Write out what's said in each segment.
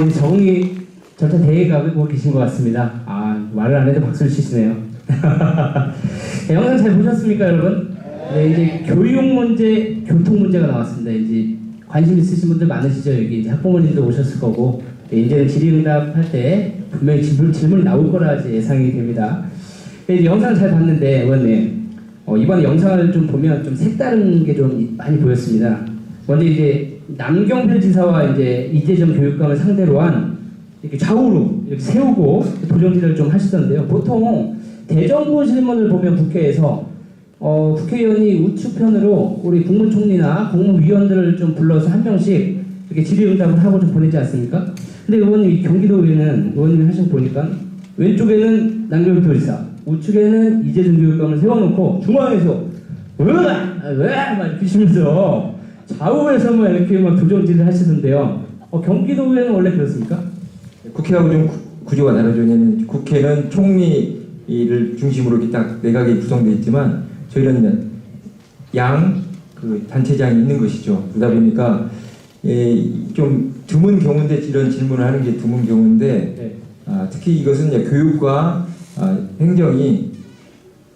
이제 적응이 절차 대가고 계신 것 같습니다. 말을 안 해도 박수를 치시네요. 네, 영상 잘 보셨습니까, 여러분? 네, 이제 교육 문제, 교통 문제가 나왔습니다. 이제 관심 있으신 분들 많으시죠? 여기 이제 학부모님도 오셨을 거고, 네, 이제는 질의응답 할 때 분명히 질문이 나올 거라 이제 예상이 됩니다. 네, 이제 영상 잘 봤는데, 의원님, 이번 영상을 좀 보면 좀 색다른 게 좀 많이 보였습니다. 먼저 이제 남경필 지사와 이제 이재정 교육감을 상대로 한 이렇게 좌우로 이렇게 세우고 도정질을 좀 하시던데요. 보통 대정부 질문을 보면 국회에서 국회의원이 우측편으로 우리 국무총리나 국무위원들을 좀 불러서 한 명씩 이렇게 질의응답을 하고 좀 보내지 않습니까? 근데 의원님 경기도에는 의원님이 하신 거 보니까 왼쪽에는 남경필 지사, 우측에는 이재정 교육감을 세워놓고 중앙에서 막 이렇게 시면서 좌우에서 뭐 이렇게 막 도정질을 하시던데요. 경기도에는 원래 그렇습니까? 국회하고 좀 구조가 다르죠. 왜냐하면 국회는 총리를 중심으로 이렇게 딱 내각이 구성되어 있지만 저희는 그 단체장이 있는 것이죠. 그러다 보니까 좀 드문 경우인데 이런 질문을 하는 게 드문 경우인데 네. 특히 이것은 이제 교육과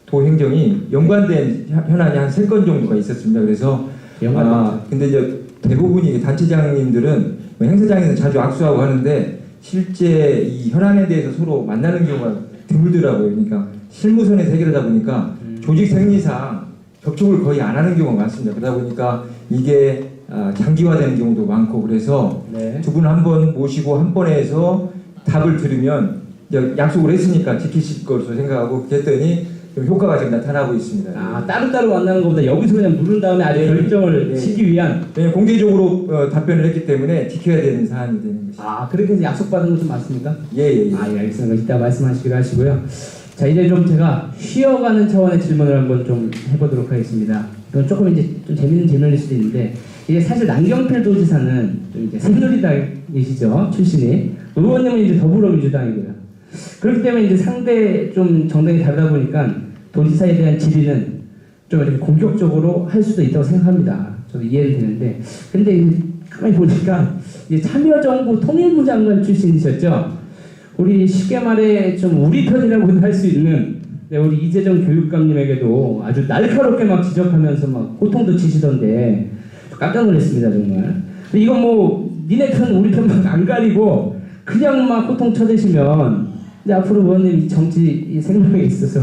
도행정이 연관된 현안이 한 3건 정도가 있었습니다. 그래서 근데 이제 대부분이 단체장님들은 행사장에서 자주 악수하고 하는데 실제 이 현안에 대해서 서로 만나는 경우가 드물더라고요. 그러니까 실무선에서 해결하다 보니까 조직 생리상 접촉을 거의 안 하는 경우가 많습니다. 그러다 보니까 이게 장기화되는 경우도 많고 그래서 네. 두 분 한 번 모시고 한 번에 해서 답을 들으면 약속을 했으니까 지키실 것으로 생각하고 그랬더니 좀 효과가 지금 나타나고 있습니다. 따로따로 만나는 것보다 여기서 그냥 누른 다음에 아주 결정을 치기 위한. 네, 공개적으로 답변을 했기 때문에 지켜야 되는 사안이 되는 것이죠. 그렇게 해서 약속받은 거 좀 맞습니까? 예. 예, 알겠습니다. 이따 말씀하시기로 하시고요. 자, 이제 좀 제가 쉬어가는 차원의 질문을 한번 좀 해보도록 하겠습니다. 이건 조금 이제 좀 재밌는 질문일 수도 있는데, 이제 사실 남경필 도지사는 좀 이제 새누리당이시죠, 출신이. 의원님은 이제 더불어민주당이고요. 그렇기 때문에 이제 상대 좀 정당이 다르다 보니까 도지사에 대한 질의는 좀 이렇게 공격적으로 할 수도 있다고 생각합니다. 저도 이해는 되는데, 근데 가만히 보니까 이제 참여정부 통일부 장관 출신이셨죠. 우리 쉽게 말해 좀 우리 편이라고 할 수 있는 우리 이재정 교육감님에게도 아주 날카롭게 막 지적하면서 막 호통도 치시던데 깜짝 놀랐습니다 정말. 근데 이건 뭐 니네 편 우리 편 막 안 가리고 그냥 막 호통 쳐대시면 이제 앞으로 의원님 정치 이 생명에 있어서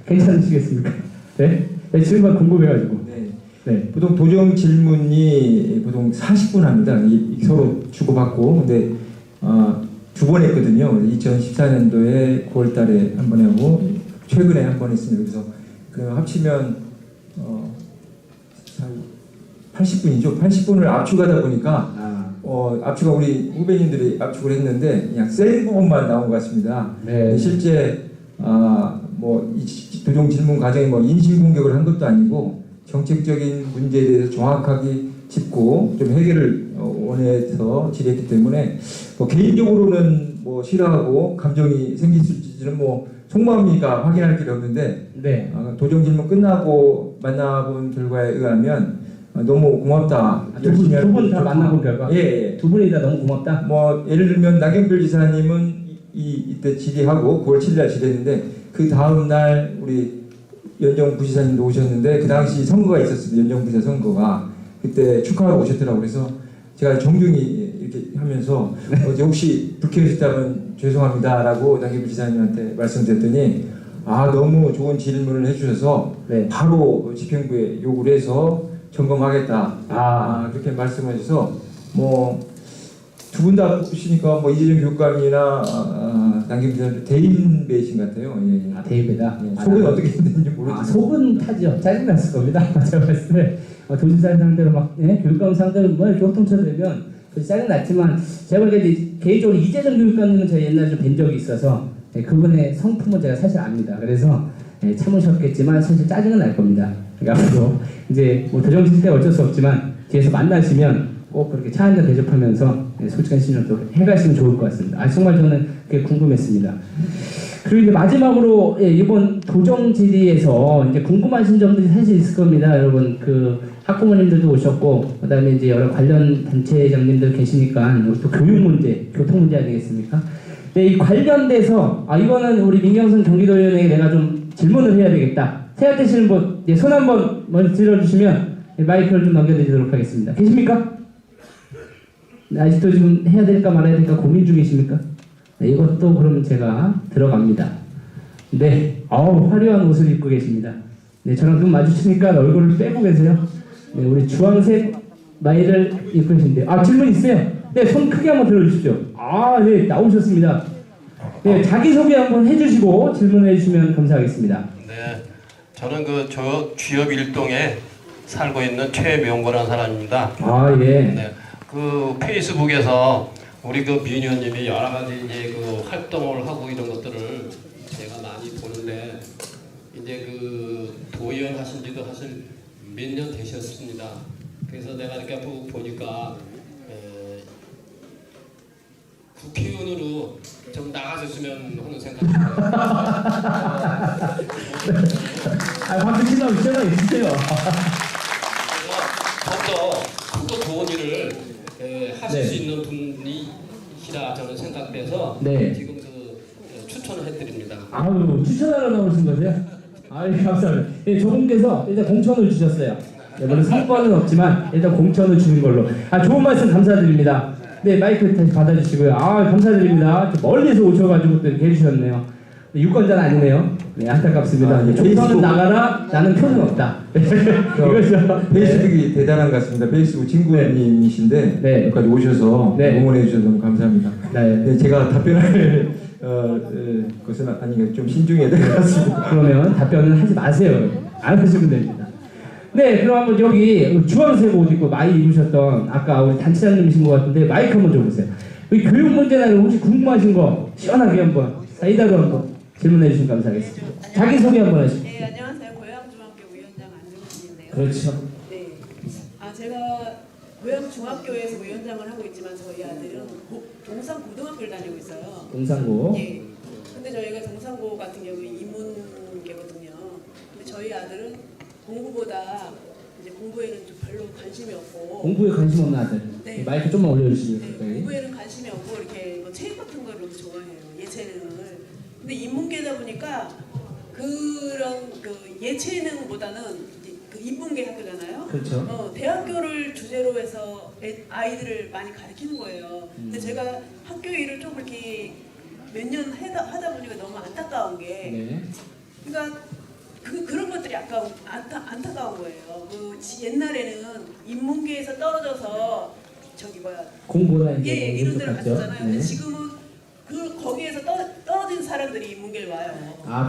괜찮으시겠습니까? 네? 질문 궁금해가지고. 네. 보통 도정 질문이 보통 40분 합니다. 서로 주고받고 근데 두 번 했거든요. 2014년도에 9월달에 한 번 하고 최근에 한 번 했습니다. 그래서 합치면 80분이죠. 80분을 압축하다 보니까 압축가 우리 후배님들이 압축을 했는데 그냥 센 부분만 나온 것 같습니다. 네. 실제 이 도정 질문 과정에 인신 공격을 한 것도 아니고 정책적인 문제에 대해서 정확하게 짚고 좀 해결을 원해서 질의했기 때문에 개인적으로는 싫어하고 감정이 생길지는 속마음이니까 확인할 길이 없는데 네. 도정 질문 끝나고 만나본 결과에 의하면 너무 고맙다. 두 분 다 만나본 결과? 예. 두 분이 다 너무 고맙다? 예를 들면 남경필 지사님은 이때 질의하고 9월 7일날 질의했는데 그 다음 날 우리 연정 부지사님도 오셨는데 그 당시 선거가 있었습니다. 연정 부지사 선거가. 그때 축하하러 오셨더라고요. 그래서 제가 정중히 이렇게 하면서 혹시 불쾌하셨다면 죄송합니다라고 남경필 지사님한테 말씀드렸더니 너무 좋은 질문을 해주셔서 네. 바로 집행부에 요구를 해서 점검하겠다. 그렇게 말씀하셔서 두 분 다 보시니까 이재정 교육감이나 남경필 지사님 대인 배신 같아요. 예. 대인배다. 속은 어떻게 됐는지 모르겠지만 속은 타죠. 짜증났을 겁니다. 제가 봤을 때 도지사 상대로 교육감 상대로 이렇게 호통쳐대면 짜증났지만 제가 볼 때 개인적으로 이재정 교육감님은 제가 옛날에 좀 뵌 적이 있어서 그분의 성품은 제가 사실 압니다. 그래서 참으셨겠지만 사실 짜증은 날 겁니다. 그러니까 앞으로 이제 도정질 때 어쩔 수 없지만 뒤에서 만나시면 꼭 그렇게 차 한잔 대접하면서 솔직한 신념 또 해가시면 좋을 것 같습니다. 정말 저는 그게 궁금했습니다. 그리고 이제 마지막으로 예, 이번 도정 질의에서 이제 궁금하신 점들이 사실 있을 겁니다, 여러분. 그 학부모님들도 오셨고, 그다음에 이제 여러 관련 단체장님들 계시니까 우리 또 교육 문제, 교통 문제 아니겠습니까? 네, 이 관련돼서 이거는 우리 민경선 경기도의원에게 내가 좀 질문을 해야 되겠다. 생각되시는 분, 예, 손 한번 먼저 들어주시면 마이크를 좀 넘겨드리도록 하겠습니다. 계십니까? 네, 아직도 지금 해야 될까 말아야 될까 고민 중이십니까? 네, 이것도 그럼 제가 들어갑니다. 네, 화려한 옷을 입고 계십니다. 네, 저랑 눈 마주치니까 얼굴을 빼고 계세요. 네, 우리 주황색 마이를 입고 계신데, 질문 있어요? 네, 손 크게 한번 들어주십시오. 네, 나오셨습니다. 네, 자기소개 한번 해주시고 질문해 주시면 감사하겠습니다. 네, 저는 저 취업 일동에 살고 있는 최명고라는 사람입니다. 예. 네, 그 페이스북에서 우리 그 민 의원님이 여러 가지 이제 그 활동을 하고 이런 것들을 제가 많이 보는데 이제 그 도의원 하신 지도 사실 몇 년 되셨습니다. 그래서 내가 이렇게 보니까 국회의원으로 좀 나가셨으면 하는 생각이 들어요. 박수 치려고 시작하 있으세요. 더더 좋은 일을 하실 네. 수 있는 분이시라 저는 생각돼서 네. 지금 추천을 해드립니다. 추천하러 나오신 거세요? 감사합니다. 네, 저분께서 일단 공천을 주셨어요. 네, 물론 상권은 없지만 일단 공천을 주는 걸로. 좋은 말씀 감사드립니다. 네, 마이크 다시 받아주시고요. 감사드립니다. 멀리서 오셔가지고 또 이렇게 해주셨네요. 유권자는 아니네요. 네, 안타깝습니다. 총선은 나가라, 나는 표는 없다. 이거죠. 페이스북이 대단한 것 같습니다. 페이스북 친구님이신데 네. 여기까지 오셔서 네. 응원해 주셔서 너무 감사합니다. 네. 제가 답변할 것은 아니겠 좀 신중해야 될 것 같습니다. 그러면 답변은 하지 마세요. 안 하시면 됩니다. 네, 그럼 한번 여기 주황색 옷 입고 많이 입으셨던 아까 우리 단체장님이신 것 같은데 마이크 한번 줘보세요. 이 교육 문제나 혹시 궁금하신 거 시원하게 한번 사이다로 한번 질문해 주시면 감사하겠습니다. 자기 소개 한번 하시죠. 네, 안녕하세요. 고양중학교 위원장 안정진인데요. 그렇죠. 네, 제가 고양중학교에서 위원장을 하고 있지만 저희 아들은 동산고등학교를 다니고 있어요. 동산고. 예. 근데 저희가 동산고 같은 경우 인문계거든요. 근데 저희 아들은 공부보다 이제 공부에는 좀 별로 관심이 없고. 공부에 관심 없는 아들. 네. 마이크 좀만 올려주시면 네, 돼요. 공부에는 관심이 없고 이렇게 뭐 체육 같은 걸 너무 좋아해요. 예체능을. 근데 인문계다 보니까 그런 그 예체능보다는 이제 그 인문계 학교잖아요. 그렇죠. 대학교를 주제로 해서 아이들을 많이 가르치는 거예요. 근데 제가 학교 일을 좀 이렇게 몇 년 하다 보니까 너무 안타까운 게, 네. 그러니까 그런 것들이 안타까운 거예요. 옛날에는 인문계에서 떨어져서 공부나 이제 이런 데를 갔죠. 갔잖아요. 근데 지금은 거기에서 떨어진 사람들이 인문계를 와요.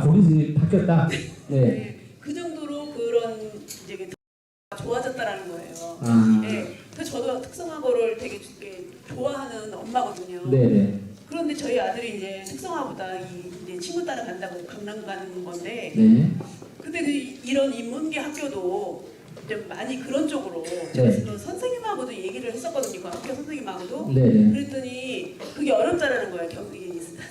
거기서 바뀌었다. 네. 네, 그 정도로 그런 이제 좋아졌다라는 거예요. 네, 그래서 저도 특성화고를 되게 좋아하는 엄마거든요. 네네. 그런데 저희 아들이 이제 특성화보다 이제 친구 따라 간다고 강남 가는 건데, 네. 근데 이런 인문계 학교도 좀 많이 그런 쪽으로 네. 제가 선생님하고도 얘기를 했었거든요. 그 학교 선생님하고도. 네네. 그랬더니 그게 어렵다라는 거예요.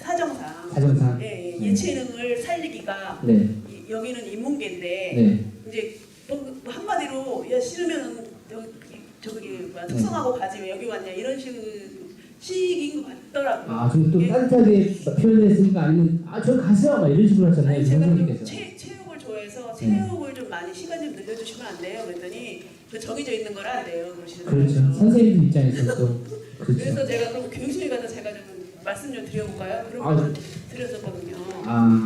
사정상. 사정상. 예, 예체능을 살리기가. 네. 여기는 인문계인데 네. 이제 뭐 한마디로 야 싫으면 저기 특성하고 가지 왜 여기 왔냐 이런 식인 것 같더라고요. 좀 또 예. 따뜻하게 표현했으니까 아니면 저 가세요 막 이런 식으로 하잖아요. 아니, 제가 좀 선생님께서. 체육을 좋아해서 체육을 좀 많이 시간 좀 늘려주시면 안 돼요? 그랬더니 그 정해져 있는 거라 안 돼요. 그러시는 그렇죠. 거예요. 선생님 입장에서 또 그렇죠. 그래서 제가 그럼 교육실에 가서 제가 좀 말씀 좀 드려볼까요? 그런 거 드렸었거든요.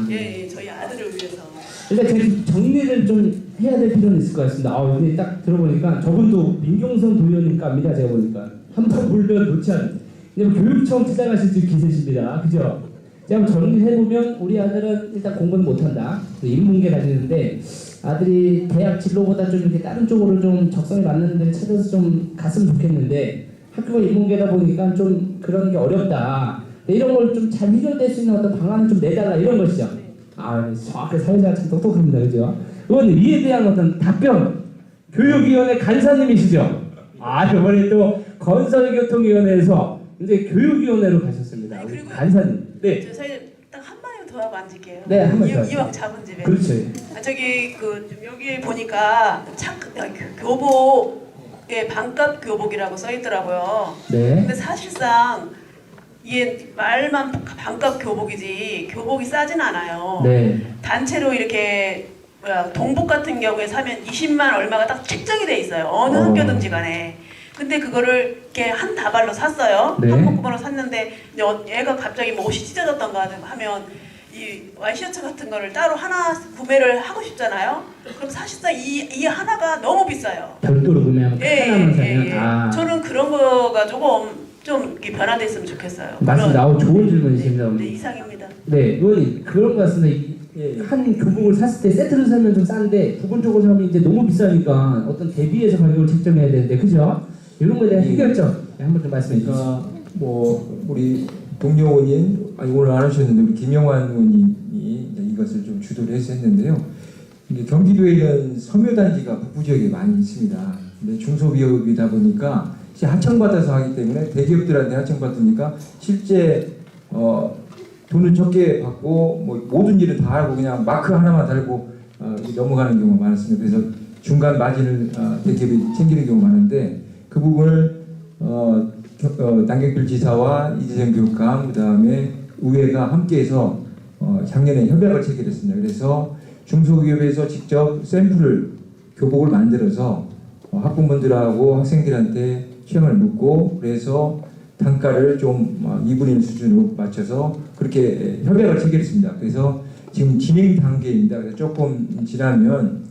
예, 저희 아들을 위해서. 일단 제가 정리를 좀 해야 될 필요는 있을 것 같습니다. 근데 딱 들어보니까 저분도 민경선 도의원님과입니다. 제가 보니까 한번 물면 놓지 않는. 근데 뭐 교육청 찾아가실 줄 기세십니다. 그죠? 제가 한번 정리해보면 우리 아들은 일단 공부는 못한다. 인문계 다니는데 아들이 대학 진로보다 좀 이렇게 다른 쪽으로 좀 적성에 맞는 데를 찾아서 좀 갔으면 좋겠는데 학교가 인문계다 보니까 좀 그런 게 어렵다. 이런 걸 좀 잘 해결될 수 있는 어떤 방안을 좀 내달라 이런 것이죠. 정확히 사회자가 참 똑똑합니다. 그죠? 의원님 이에 대한 어떤 답변 교육위원회 간사님이시죠? 이번에 또 건설교통위원회에서 이제 교육위원회로 가셨습니다. 우리 간사님. 네. 저 사실 딱 한마디만 더 하고 앉을게요. 네, 한번 더 하세요. 이왕 잡은 집에. 그렇죠. 저기 여기 보니까 교복에 반값 교복이라고 써 있더라고요. 네. 근데 사실상 이게 말만 반값 교복이지 교복이 싸진 않아요. 네. 단체로 이렇게 동복 같은 경우에 사면 20만 얼마가 딱 책정이 돼 있어요. 어느 학교든지 간에. 근데 그거를 이렇게 한 다발로 샀어요. 네. 한꺼번에 샀는데 이제 얘가 갑자기 뭐 옷이 찢어졌던가 하면 이 와이셔츠 같은 거를 따로 하나 구매를 하고 싶잖아요. 그럼 사실상 이 하나가 너무 비싸요. 별도로 구매하면 하나만 사면 아. 저는 그런 거가 조금 좀 이렇게 변화됐으면 좋겠어요. 말씀 나오 좋은 질문이십니다. 네, 이상입니다. 네, 의원님 그런 것 같습니다. 한 교복을 샀을 때 세트로 사면 좀 싼데 부분적으로 사면 이제 너무 비싸니까 어떤 대비해서 가격을 책정해야 되는데 그죠? 이런 거에 대한 해결점 한번 좀 말씀해 주시죠. 그러니까 뭐 우리 동료 의원님 오늘 안 하셨는데 우리 김영환 의원님이 이것을 좀 주도를 해서 했는데요. 이게 경기도에는 섬유단지가 북부 지역에 많이 있습니다. 근데 중소기업이다 보니까 하청받아서 하기 때문에 대기업들한테 하청받으니까 실제 돈을 적게 받고 뭐 모든 일을 다 하고 그냥 마크 하나만 달고 넘어가는 경우가 많았습니다. 그래서 중간 마진을 대기업이 챙기는 경우가 많은데 그 부분을 남경필 지사와 이재정 교육감 그다음에 의회가 함께해서 작년에 협약을 체결했습니다. 그래서 중소기업에서 직접 샘플을 교복을 만들어서 학부모들하고 학생들한테 시험을 묻고 그래서 단가를 좀 2분의 1 수준으로 맞춰서 그렇게 협약을 체결했습니다. 그래서 지금 진행 단계입니다. 그래서 조금 지나면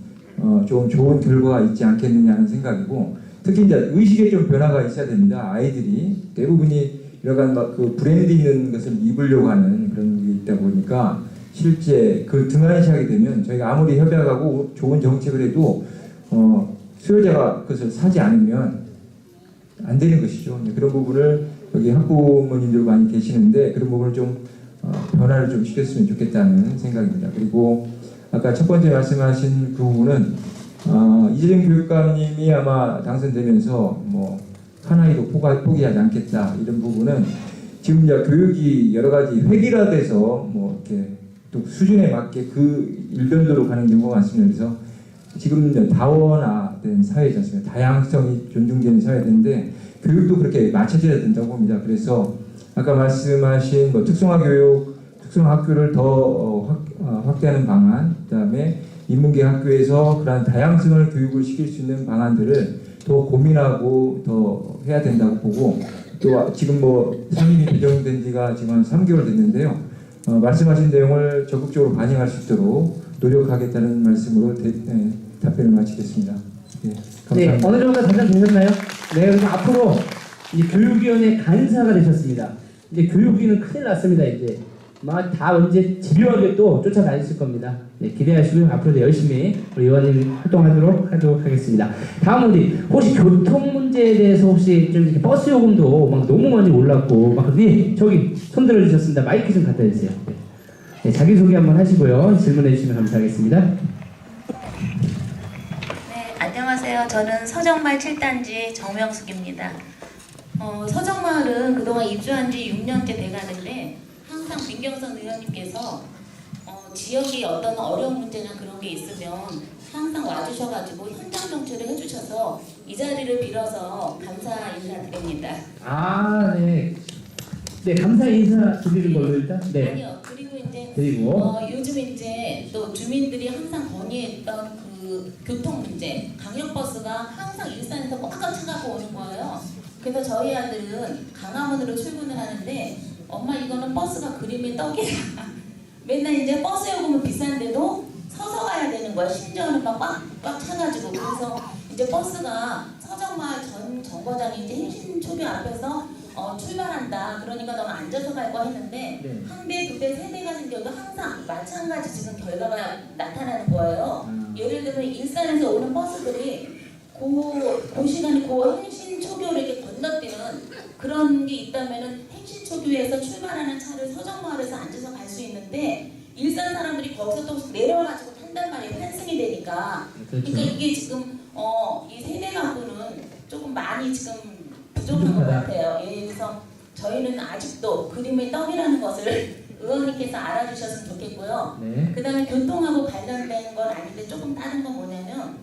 좀 좋은 결과가 있지 않겠느냐 하는 생각이고 특히 이제 의식에 좀 변화가 있어야 됩니다. 아이들이 대부분이 이러한 그 브랜드 있는 것을 입으려고 하는 그런 게 있다 보니까 실제 그 등한시하게 되면 저희가 아무리 협약하고 좋은 정책을 해도 수요자가 그것을 사지 않으면 안 되는 것이죠. 그런 부분을 여기 학부모님들 많이 계시는데 그런 부분을 좀 변화를 좀 시켰으면 좋겠다는 생각입니다. 그리고 아까 첫 번째 말씀하신 그 부분은 이재정 교육감님이 아마 당선되면서 뭐 하나이도 포기하지 않겠다 이런 부분은 지금 이제 교육이 여러 가지 획일화돼서 뭐 이렇게 또 수준에 맞게 그 일변도로 가는 경우가 많습니다. 그래서 지금 이제 다원화된 사회지 않습니까? 다양성이 존중되는 사회인데 교육도 그렇게 맞춰져야 된다고 봅니다. 그래서 아까 말씀하신 뭐 특성화 학교를 더 확대하는 방안, 그다음에 인문계 학교에서 그러한 다양성을 교육을 시킬 수 있는 방안들을 더 고민하고 더 해야 된다고 보고 또 지금 뭐 상임위 배정된 지가 지금 한 3개월 됐는데요. 말씀하신 내용을 적극적으로 반영할 수 있도록 노력하겠다는 말씀으로 답변을 마치겠습니다. 네, 감사합니다. 네, 어느 정도 답변되셨나요? 네, 그래서 앞으로 이제 교육위원회 간사가 되셨습니다. 이제 교육위는 큰일 났습니다. 이제 막 다 언제 집요하게 또 쫓아다니실 겁니다. 네, 기대하시고요. 앞으로도 열심히 우리 의원님 활동하도록 하겠습니다. 다음은 혹시 교통 문제에 대해서 혹시 좀 이렇게 버스 요금도 막 너무 많이 올랐고 막 저기 손 들어주셨습니다. 마이크 좀 갖다 주세요. 네, 자기소개 한번 하시고요. 질문해 주시면 감사하겠습니다. 네, 안녕하세요. 저는 서정마을 7단지 정명숙입니다. 서정마을은 그동안 입주한 지 6년째 돼가는데 항상 민경선 의원님께서 지역이 어떤 어려운 문제나 그런 게 있으면 항상 와주셔가지고 현장 정치를 해주셔서 이 자리를 빌어서 감사 인사드립니다. 아, 네. 네, 감사 인사 드리는 걸로 일단. 네. 아니요. 그리고 이제 그리고 요즘 이제 또 주민들이 항상 건의했던 그 교통 문제, 강력버스가 항상 일산에서 꽉꽉 차가고 오는 거예요. 그래서 저희 아들은 강화문으로 출근을 하는데 엄마 이거는 버스가 그림의 떡이야. 맨날 이제 버스 요금은 비싼데도 서서 가야 되는 거야. 심지어는 막 꽉꽉 차가지고. 그래서 이제 버스가 서정마을 전 정거장이 이제 행신초교 앞에서 출발한다. 그러니까 너무 앉아서 갈 거 했는데 네. 한 대, 두 대, 세 대가 생겨도 항상 마찬가지 지금 결과가 나타나는 거예요. 예를 들면 일산에서 오는 버스들이 그 시간에 그 행신초교를 이렇게 건너뛰는 그런 게 있다면은 행신초교에서 출발하는 차를 서정마을에서 앉아서 갈 수 있는데 일산 사람들이 거기서 또 내려가지고 탄단 말이에요. 환승이 되니까. 그렇죠. 그러니까 이게 지금 이 세대 갖고는 조금 많이 지금 부족한 것 같아요. 예, 그래서 저희는 아직도 그림의 떡이라는 것을 의원님께서 알아주셨으면 좋겠고요. 네. 그다음에 교통하고 관련된 건 아닌데 조금 다른 건 뭐냐면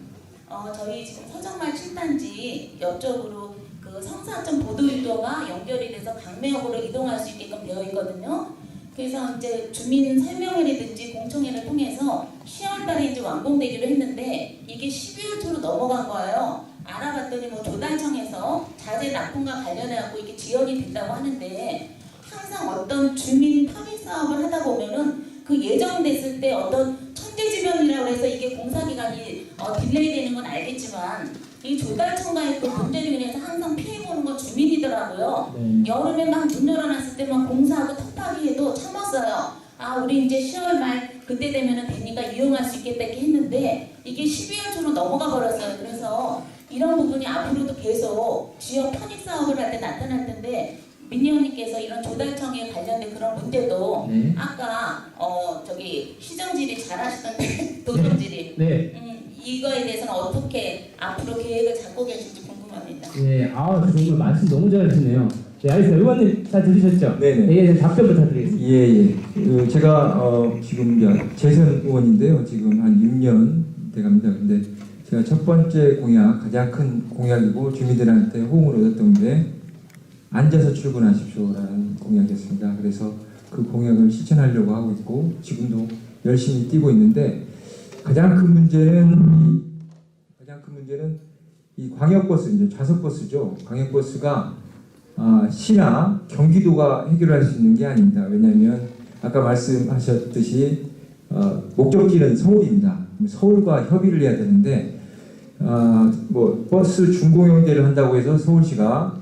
저희 지금 서정말 7단지 옆쪽으로 그 성사점 보도일도가 연결이 돼서 강매역으로 이동할 수 있게끔 되어 있거든요. 그래서 이제 주민 설명회라든지 공청회를 통해서 10월달에 이제 완공되기로 했는데 이게 12월 초로 넘어간 거예요. 알아봤더니 뭐 조달청에서 자재 납품과 관련해갖고 이게 지연이 된다고 하는데 항상 어떤 주민 터미 사업을 하다 보면은 그 예정됐을 때 어떤 천재지변이라고 해서 이게 공사기간이 딜레이 되는 건 알겠지만 이 조달청과의 그 문제로 인해서 항상 피해보는 건 주민이더라고요. 여름에 막 문 열어놨을 때 막 공사하고 텃밭이해도 참았어요. 아 우리 이제 10월 말 그때 되면은 되니까 이용할 수 있겠다 이렇게 했는데 이게 12월 초로 넘어가 버렸어요. 그래서 이런 부분이 앞으로도 계속 지역 편익 사업을 할 때 나타날 텐데 민희 의원님께서 이런 조달청에 관련된 그런 문제도 네. 아까 저기 시정질이 잘하시던 도정질이 이거에 대해서는 어떻게 앞으로 계획을 잡고 계실지 궁금합니다. 네, 정말 말씀 너무 잘하시네요. 네, 알겠습니다. 의원님 잘 들으셨죠? 네네. 네, 답변 부탁드리겠습니다. 예. 제가 지금 이제 재선 의원인데요. 지금 한 6년 돼갑니다. 근데 제가 첫 번째 공약, 가장 큰 공약이고 주민들한테 호응을 얻었던 게 앉아서 출근하십시오라는 공약이었습니다. 그래서 그 공약을 실천하려고 하고 있고 지금도 열심히 뛰고 있는데 가장 큰 문제는 이 광역버스, 이제 좌석버스죠. 광역버스가 시나 경기도가 해결할 수 있는 게 아닙니다. 왜냐하면 아까 말씀하셨듯이 목적지는 서울입니다. 서울과 협의를 해야 되는데 뭐 버스 준공영제를 한다고 해서 서울시가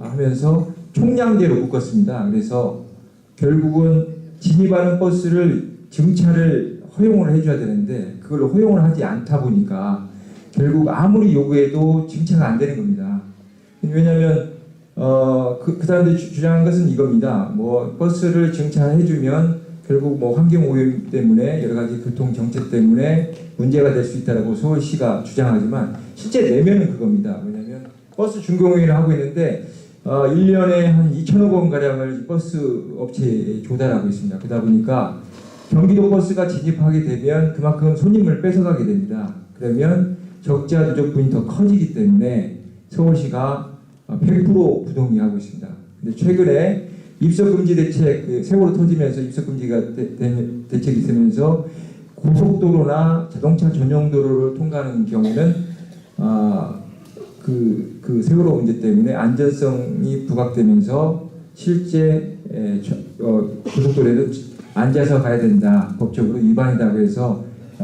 하면서 총량제로 묶었습니다. 그래서 결국은 진입하는 버스를 증차를 허용을 해줘야 되는데 그걸 허용을 하지 않다 보니까 결국 아무리 요구해도 증차가 안 되는 겁니다. 왜냐하면 그 사람들이 주장한 것은 이겁니다. 뭐 버스를 증차해주면 결국 뭐 환경 오염 때문에 여러 가지 교통 정책 때문에 문제가 될 수 있다라고 서울시가 주장하지만 실제 내면은 그겁니다. 왜냐하면 버스 준공행위를 하고 있는데 1년에 한 2천억 원 가량을 버스 업체에 조달하고 있습니다. 그러다 보니까 경기도 버스가 진입하게 되면 그만큼 손님을 뺏어가게 됩니다. 그러면 적자 누적분이 더 커지기 때문에 서울시가 100% 부동의하고 있습니다. 근데 최근에 입석금지 대책, 세월호 터지면서 입석금지가 대책이 있으면서 고속도로나 자동차 전용도로를 통과하는 경우는 그 세월호 문제 때문에 안전성이 부각되면서 실제 고속도로에도 앉아서 가야 된다, 법적으로 위반이다고 해서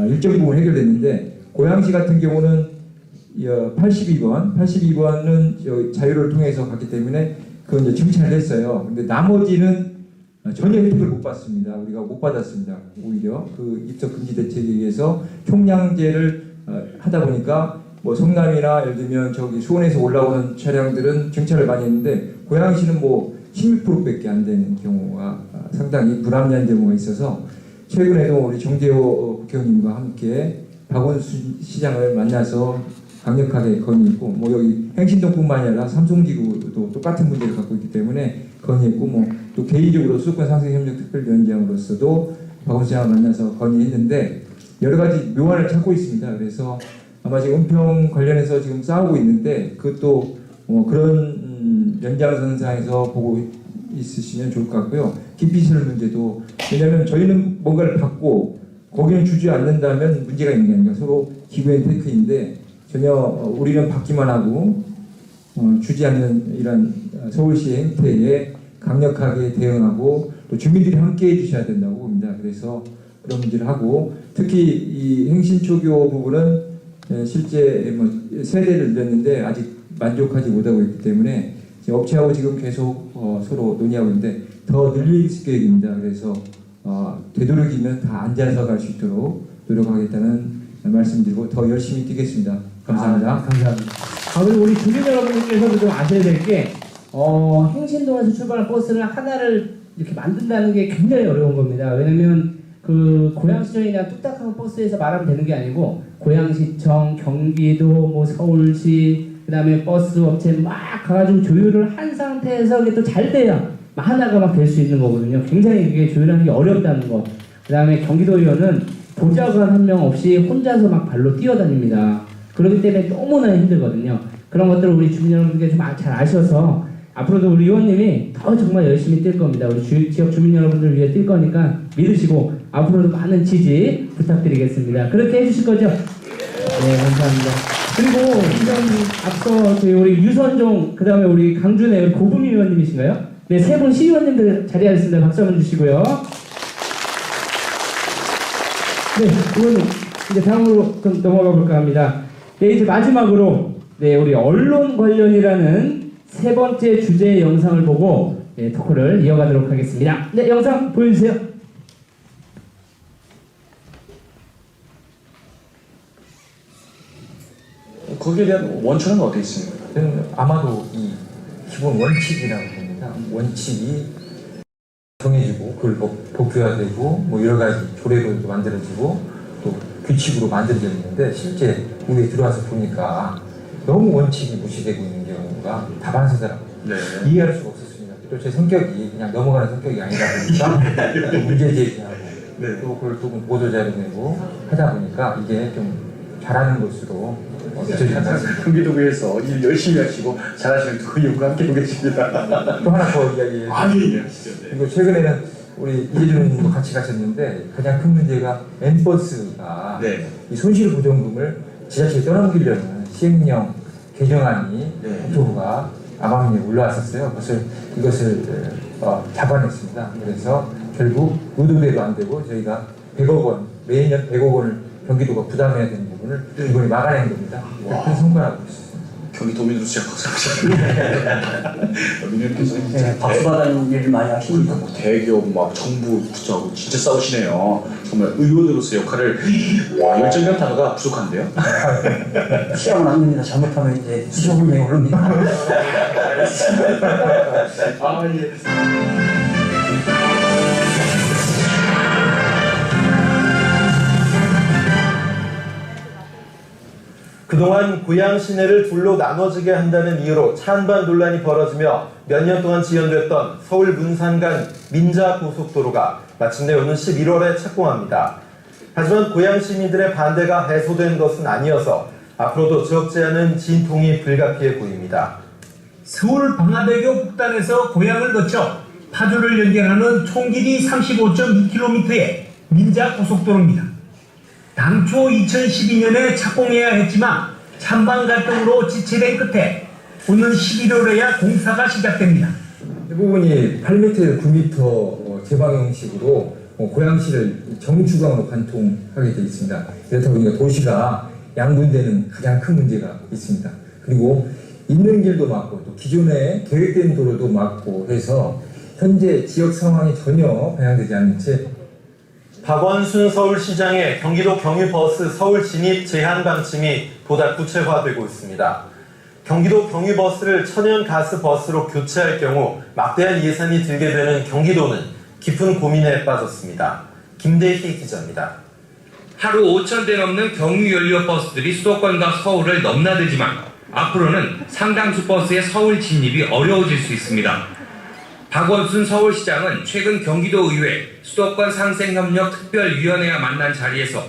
일정 부분 해결됐는데 고양시 같은 경우는 82번은 자유를 통해서 갔기 때문에 그건 이제 증차를 했어요. 근데 나머지는 전혀 혜택을 못 받습니다. 우리가 못 받았습니다. 오히려 그 입석 금지 대책에 의해서 총량제를 하다 보니까 뭐 성남이나 예를 들면 저기 수원에서 올라오는 차량들은 증차를 많이 했는데 고양시는 뭐 16%밖에 안 되는 경우가 상당히 불합리한 경우가 있어서 최근에도 우리 정재호 국회의원님과 함께 박원순 시장을 만나서 강력하게 건의했고 뭐 여기 행신동뿐만 아니라 삼성지구도 똑같은 문제를 갖고 있기 때문에 건의했고 뭐 또 개인적으로 수도권 상생협력특별위원장으로서도 박원순 시장을 만나서 건의했는데 여러 가지 묘안을 찾고 있습니다. 그래서 아마 지금 은평 관련해서 지금 싸우고 있는데 그것도 그런 연장선상에서 보고 있으시면 좋을 것 같고요. 기피시설 문제도 왜냐하면 저희는 뭔가를 받고 거기는 주지 않는다면 문제가 있는 게 아니라 서로 기브앤테이크인데 전혀 우리는 받기만 하고 주지 않는 이런 서울시의 행태에 강력하게 대응하고 또 주민들이 함께 해주셔야 된다고 봅니다. 그래서 그런 문제를 하고 특히 이 행신초교 부분은 실제 뭐 세대를 늘렸는데 아직 만족하지 못하고 있기 때문에 업체하고 지금 계속 서로 논의하고 있는데 더 늘릴 계획입니다. 그래서 되도록이면 다 앉아서 갈 수 있도록 노력하겠다는 말씀드리고 더 열심히 뛰겠습니다. 감사합니다. 감사합니다. 그리고 우리 주민 여러분께서도 좀 아셔야 될 게 행신동에서 출발한 버스를 하나를 이렇게 만든다는 게 굉장히 어려운 겁니다. 왜냐면 그 고양시청이나 뚝딱한 버스에서 말하면 되는 게 아니고 고양시청, 경기도, 뭐 서울시, 그다음에 버스 업체 막 가가지고 조율을 한 상태에서 이게 또 잘 돼야 하나가 막 될 수 있는 거거든요. 굉장히 그게 조율하는 게 어렵다는 거. 그 다음에 경기도의원은 보좌관 한 명 없이 혼자서 막 발로 뛰어다닙니다. 그렇기 때문에 너무나 힘들거든요. 그런 것들을 우리 주민 여러분들께 좀 잘 아셔서 앞으로도 우리 의원님이 더 정말 열심히 뛸 겁니다. 우리 지역 주민 여러분들을 위해 뛸 거니까 믿으시고 앞으로도 많은 지지 부탁드리겠습니다. 그렇게 해주실 거죠? 네, 감사합니다. 그리고 이전 앞서 저희 우리 유선종, 그 다음에 우리 강준의 우리 고금희 의원님이신가요? 네, 세 분 시의원님들 자리하셨습니다. 박수 한번 주시고요. 네, 의원님 이제 다음으로 좀 넘어가 볼까 합니다. 네, 이제 마지막으로 네, 우리 언론 관련이라는 세 번째 주제의 영상을 보고 네, 토크를 이어가도록 하겠습니다. 네, 영상 보여주세요. 거기에 대한 원천은 어디에 있습니까? 저는 아마도 이 기본 원칙이라고 봅니다. 원칙이 정해지고 그걸 복귀화되고 뭐 여러 가지 조례로 만들어지고 또 규칙으로 만들어져 있는데 실제 우리에 들어와서 보니까 너무 원칙이 무시되고 있는 경우가 다반사더라고요. 네. 이해할 수가 없었습니다. 또 제 성격이 그냥 넘어가는 성격이 아니다 보니까 또 문제 제기하고 네. 또 그걸 또 보도자료 내고 하다 보니까 이게 좀 잘하는 것으로 경기도구에서 일 열심히 하시고 잘하시는 두 의원과 함께 보겠습니다. 또 하나 더 이야기해요. 예, 하시죠. 네. 그리고 최근에는 우리 이재준 의원님도 같이 가셨는데 가장 큰 문제가 N버스가 네. 이 손실보전금을 지자체에 떠넘기려는 시행령 개정안이 네. 국토부가 아방위에 올라왔었어요. 이것을 잡아냈습니다. 그래서 결국 의도대로 안 되고 저희가 100억 원, 매년 100억 원을 경기도가 부담해야 되는 부분을 이번에 막아낸 겁니다. 큰 성과라고 있습니다. 경기도민으로 제가 박수합니다. 민원께서는 네, 박수 받는 일을 많이 하십니다. 뭐 대기업 막 정부 부처하고 진짜 싸우시네요. 정말 의원으로서 역할을 열정이라는 단어가 부족한데요. 시험은 안 됩니다. 잘못하면 이제 수정을 내오릅니다. 아 예. 그동안 고향 시내를 둘로 나눠지게 한다는 이유로 찬반 논란이 벌어지며 몇 년 동안 지연됐던 서울 문산 간 민자고속도로가 마침내 오는 11월에 착공합니다. 하지만 고향 시민들의 반대가 해소된 것은 아니어서 앞으로도 적지 않은 진통이 불가피해 보입니다. 서울 방화대교 북단에서 고향을 거쳐 파주를 연결하는 총 길이 35.2km의 민자고속도로입니다. 당초 2012년에 착공해야 했지만 찬반 갈등으로 지체된 끝에 오는 11월에야 공사가 시작됩니다. 대부분이 8m, 9m 제방형식으로 고양시를 정주광으로 관통하게 되어 있습니다. 그렇다 보니까 도시가 양분되는 가장 큰 문제가 있습니다. 그리고 있는 길도 막고 또 기존에 계획된 도로도 막고 해서 현재 지역 상황이 전혀 반영되지 않는 채 박원순 서울시장의 경기도 경유버스 서울 진입 제한 방침이 보다 구체화되고 있습니다. 경기도 경유버스를 천연가스버스로 교체할 경우 막대한 예산이 들게 되는 경기도는 깊은 고민에 빠졌습니다. 김대희 기자입니다. 하루 5,000대 넘는 경유연료 버스들이 수도권과 서울을 넘나들지만 앞으로는 상당수 버스의 서울 진입이 어려워질 수 있습니다. 박원순 서울시장은 최근 경기도의회 수도권 상생협력특별위원회와 만난 자리에서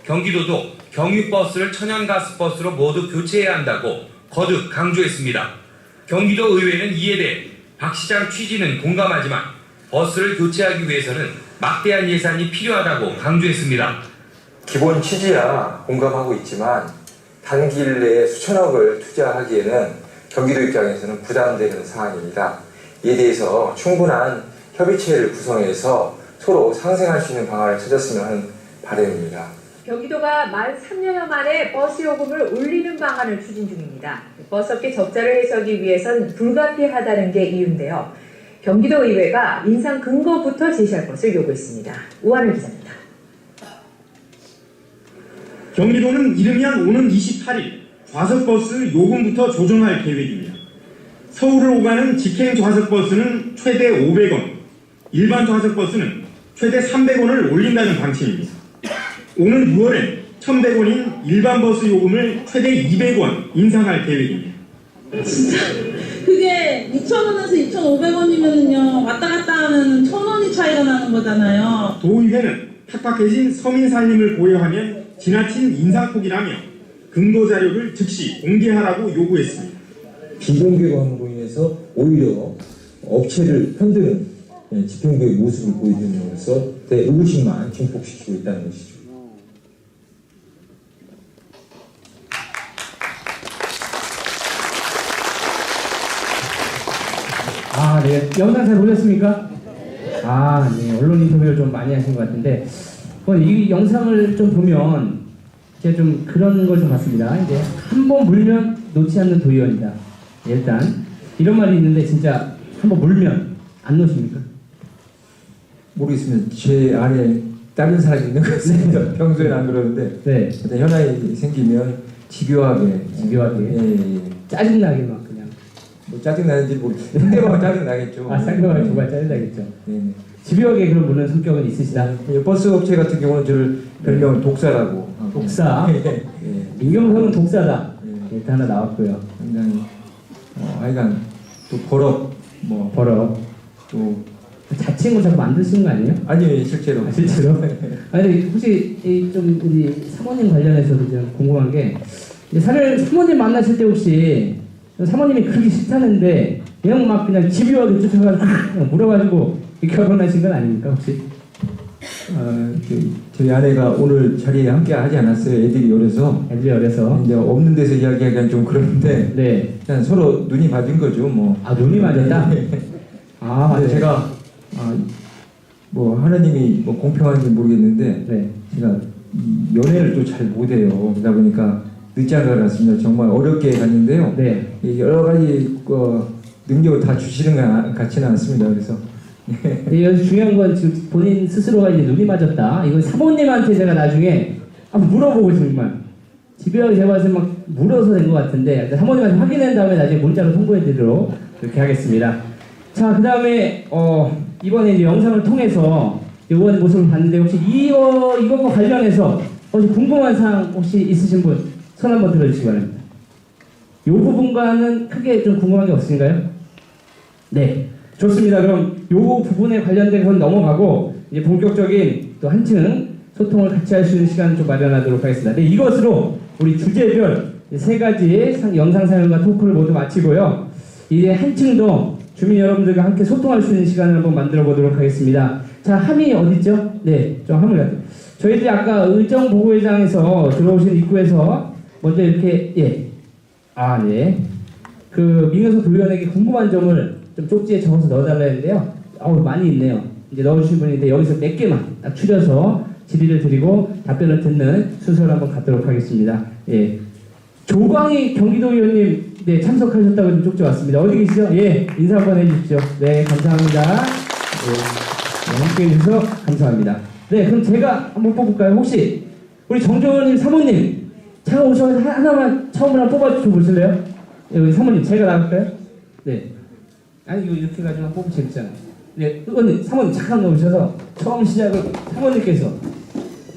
경기도도 경유버스를 천연가스버스로 모두 교체해야 한다고 거듭 강조했습니다. 경기도의회는 이에 대해 박 시장 취지는 공감하지만 버스를 교체하기 위해서는 막대한 예산이 필요하다고 강조했습니다. 기본 취지야 공감하고 있지만 단기일 내에 수천억을 투자하기에는 경기도 입장에서는 부담되는 사안입니다. 이에 대해서 충분한 협의체를 구성해서 서로 상생할 수 있는 방안을 찾았으면 하는 바람입니다. 경기도가 만 3년여 만에 버스 요금을 올리는 방안을 추진 중입니다. 버스업계 적자를 해소하기 위해선 불가피하다는 게 이유인데요. 경기도의회가 인상 근거부터 제시할 것을 요구했습니다. 우한을 기자입니다. 경기도는 이르면 오는 28일 좌석버스 요금부터 조정할 계획입니다. 서울을 오가는 직행 좌석버스는 최대 500원, 일반 좌석버스는 최대 300원을 올린다는 방침입니다. 오는 6월엔 1,100원인 일반 버스 요금을 최대 200원 인상할 계획입니다. 그게 2,000원에서 2,500원이면은요 왔다 갔다 하면 1,000원이 차이가 나는 거잖아요. 도의회는 팍팍해진 서민 살림을 고려하면 지나친 인상폭이라며 근거 자료를 즉시 공개하라고 요구했습니다. 비공개감으로 인해서 오히려 업체를 편드는 집행부의 모습을 보여줌으로써 의구심만 증폭시키고 있다는 것이죠. 아, 네. 영상 잘 보셨습니까? 아, 네. 언론 인터뷰를 좀 많이 하신 것 같은데, 이 영상을 좀 보면, 제가 좀 그런 걸 좀 봤습니다. 이제 한 번 물면 놓지 않는 도의원이다. 일단, 이런 말이 있는데, 진짜 한 번 물면 안 놓습니까? 모르겠습니다. 제 안에 다른 사람이 있는 것 같습니다. 평소에는 안 그러는데, 네. 현안이 생기면 집요하게. 예. 짜증나게 막 그냥. 뭐 짜증나는지 모르겠어요. 상대방은 짜증나겠죠. 아, 상대방은 정말 짜증나겠죠. 네. 집요하게 그런 무는 성격은 있으시다. 버스 업체 같은 경우는 저를 별명을 독사라고. 독사. 예. 민경선은 독사다. 일단 하나 나왔고요. 굉장히 하여간 또 버럭 또 자칭을 자꾸 만드시는 거 아니에요? 아니요, 실제로. 아, 실제로? 아니 혹시 좀 우리 사모님 관련해서도 좀 궁금한 게 이제 사모님 만나실 때 혹시 사모님이 그렇게 싫다는데 그냥 집요하게 쫓아가지고 물어가지고 결혼하신 건 아닙니까 혹시? 저희 아내가 오늘 자리에 함께 하지 않았어요. 애들이 어려서. 이제 없는 데서 이야기하기엔 좀 그런데. 네. 그냥 서로 눈이 맞은 거죠, 뭐. 아, 눈이 맞았다? 아, 맞아요. 제가 뭐 하나님이 뭐 공평한지 모르겠는데 제가 이 연애를 또 잘 못해요. 그러다 보니까 늦지 않은 것 같습니다. 정말 어렵게 갔는데요. 여러 가지 능력을 다 주시는 것 같지는 않습니다. 그래서 네, 여기서 중요한 건 지금 본인 스스로가 이제 눈이 맞았다. 이건 사모님한테 제가 나중에 한번 물어보고 정말 집요하게 제가 봤을 때 막 물어서 된 것 같은데 사모님한테 확인한 다음에 나중에 문자로 통보해드리도록 그렇게 하겠습니다. 자, 그 다음에 이번에 이제 영상을 통해서 이번 모습을 봤는데 혹시 이것과 관련해서 혹시 궁금한 사항 혹시 있으신 분 손 한번 들어주시기 바랍니다. 이 부분과는 크게 좀 궁금한 게 없으신가요? 네, 좋습니다. 그럼 이 부분에 관련돼서 넘어가고 이제 본격적인 또 한층 소통을 같이 할 수 있는 시간을 좀 마련하도록 하겠습니다. 네, 이것으로 우리 주제별 3가지 영상 사연과 토크를 모두 마치고요. 이제 한층 더 주민 여러분들과 함께 소통할 수 있는 시간을 한번 만들어 보도록 하겠습니다. 자, 함이 어딨죠? 네, 좀 함을 가죠. 저희들이 아까 의정보고회장에서 들어오신 입구에서 먼저 이렇게 그 민경선 도의원에게 궁금한 점을 좀 쪽지에 적어서 넣어달라 했는데요. 많이 있네요. 이제 넣어주신 분인데 여기서 몇 개만 딱 추려서 질의를 드리고 답변을 듣는 순서를 한번 갖도록 하겠습니다. 예. 조광희 경기도의원님 참석하셨다고 쪽지 왔습니다. 어디 계시죠? 예, 인사 한번 해주십시오. 네, 감사합니다. 함께 해주셔서 감사합니다. 네, 그럼 제가 한번 뽑을까요? 혹시 우리 정조원님 사모님 잠깐 오셔서 하나만 처음으로 뽑아줘 보실래요? 여기 사모님 제가 나갈까요? 네. 아니 이거 이렇게 가지고 한번 뽑으면 재밌잖아요. 네, 의원님 사모님 잠깐 오셔서 처음 시작을 사모님께서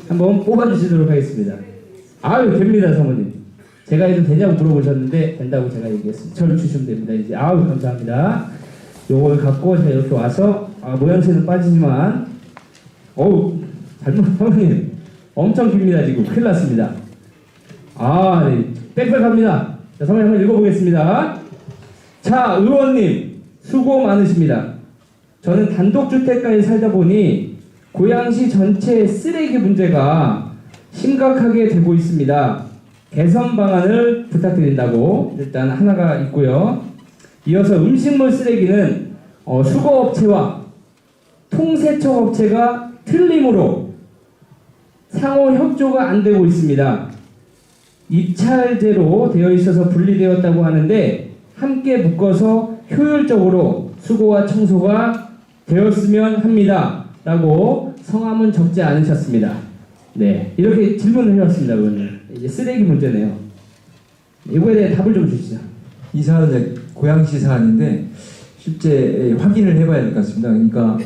한번 뽑아주시도록 하겠습니다. 아유, 됩니다 사모님. 제가 해도 되냐고 물어보셨는데 된다고 제가 얘기했습니다. 저를 주시면 됩니다. 이제 감사합니다. 요걸 갖고 제가 이렇게 와서 모양새는 빠지지만 잘못 사모님 엄청 깁니다. 지금 큰일 났습니다. 네, 빽빽합니다. 자, 사모님 한번 읽어보겠습니다. 자, 의원님 수고 많으십니다. 저는 단독주택가에 살다 보니 고양시 전체 쓰레기 문제가 심각하게 되고 있습니다. 개선 방안을 부탁드린다고 일단 하나가 있고요. 이어서 음식물 쓰레기는 수거업체와 통세척업체가 틀림으로 상호 협조가 안 되고 있습니다. 입찰제로 되어 있어서 분리되었다고 하는데 함께 묶어서 효율적으로 수거와 청소가 되었으면 합니다. 라고 성함은 적지 않으셨습니다. 네, 이렇게 질문을 해왔습니다. 오늘 이제 쓰레기 문제네요. 이거에 대해 답을 좀 주시죠. 이 사안은 고양시 사안인데 실제 확인을 해봐야 될 것 같습니다. 그러니까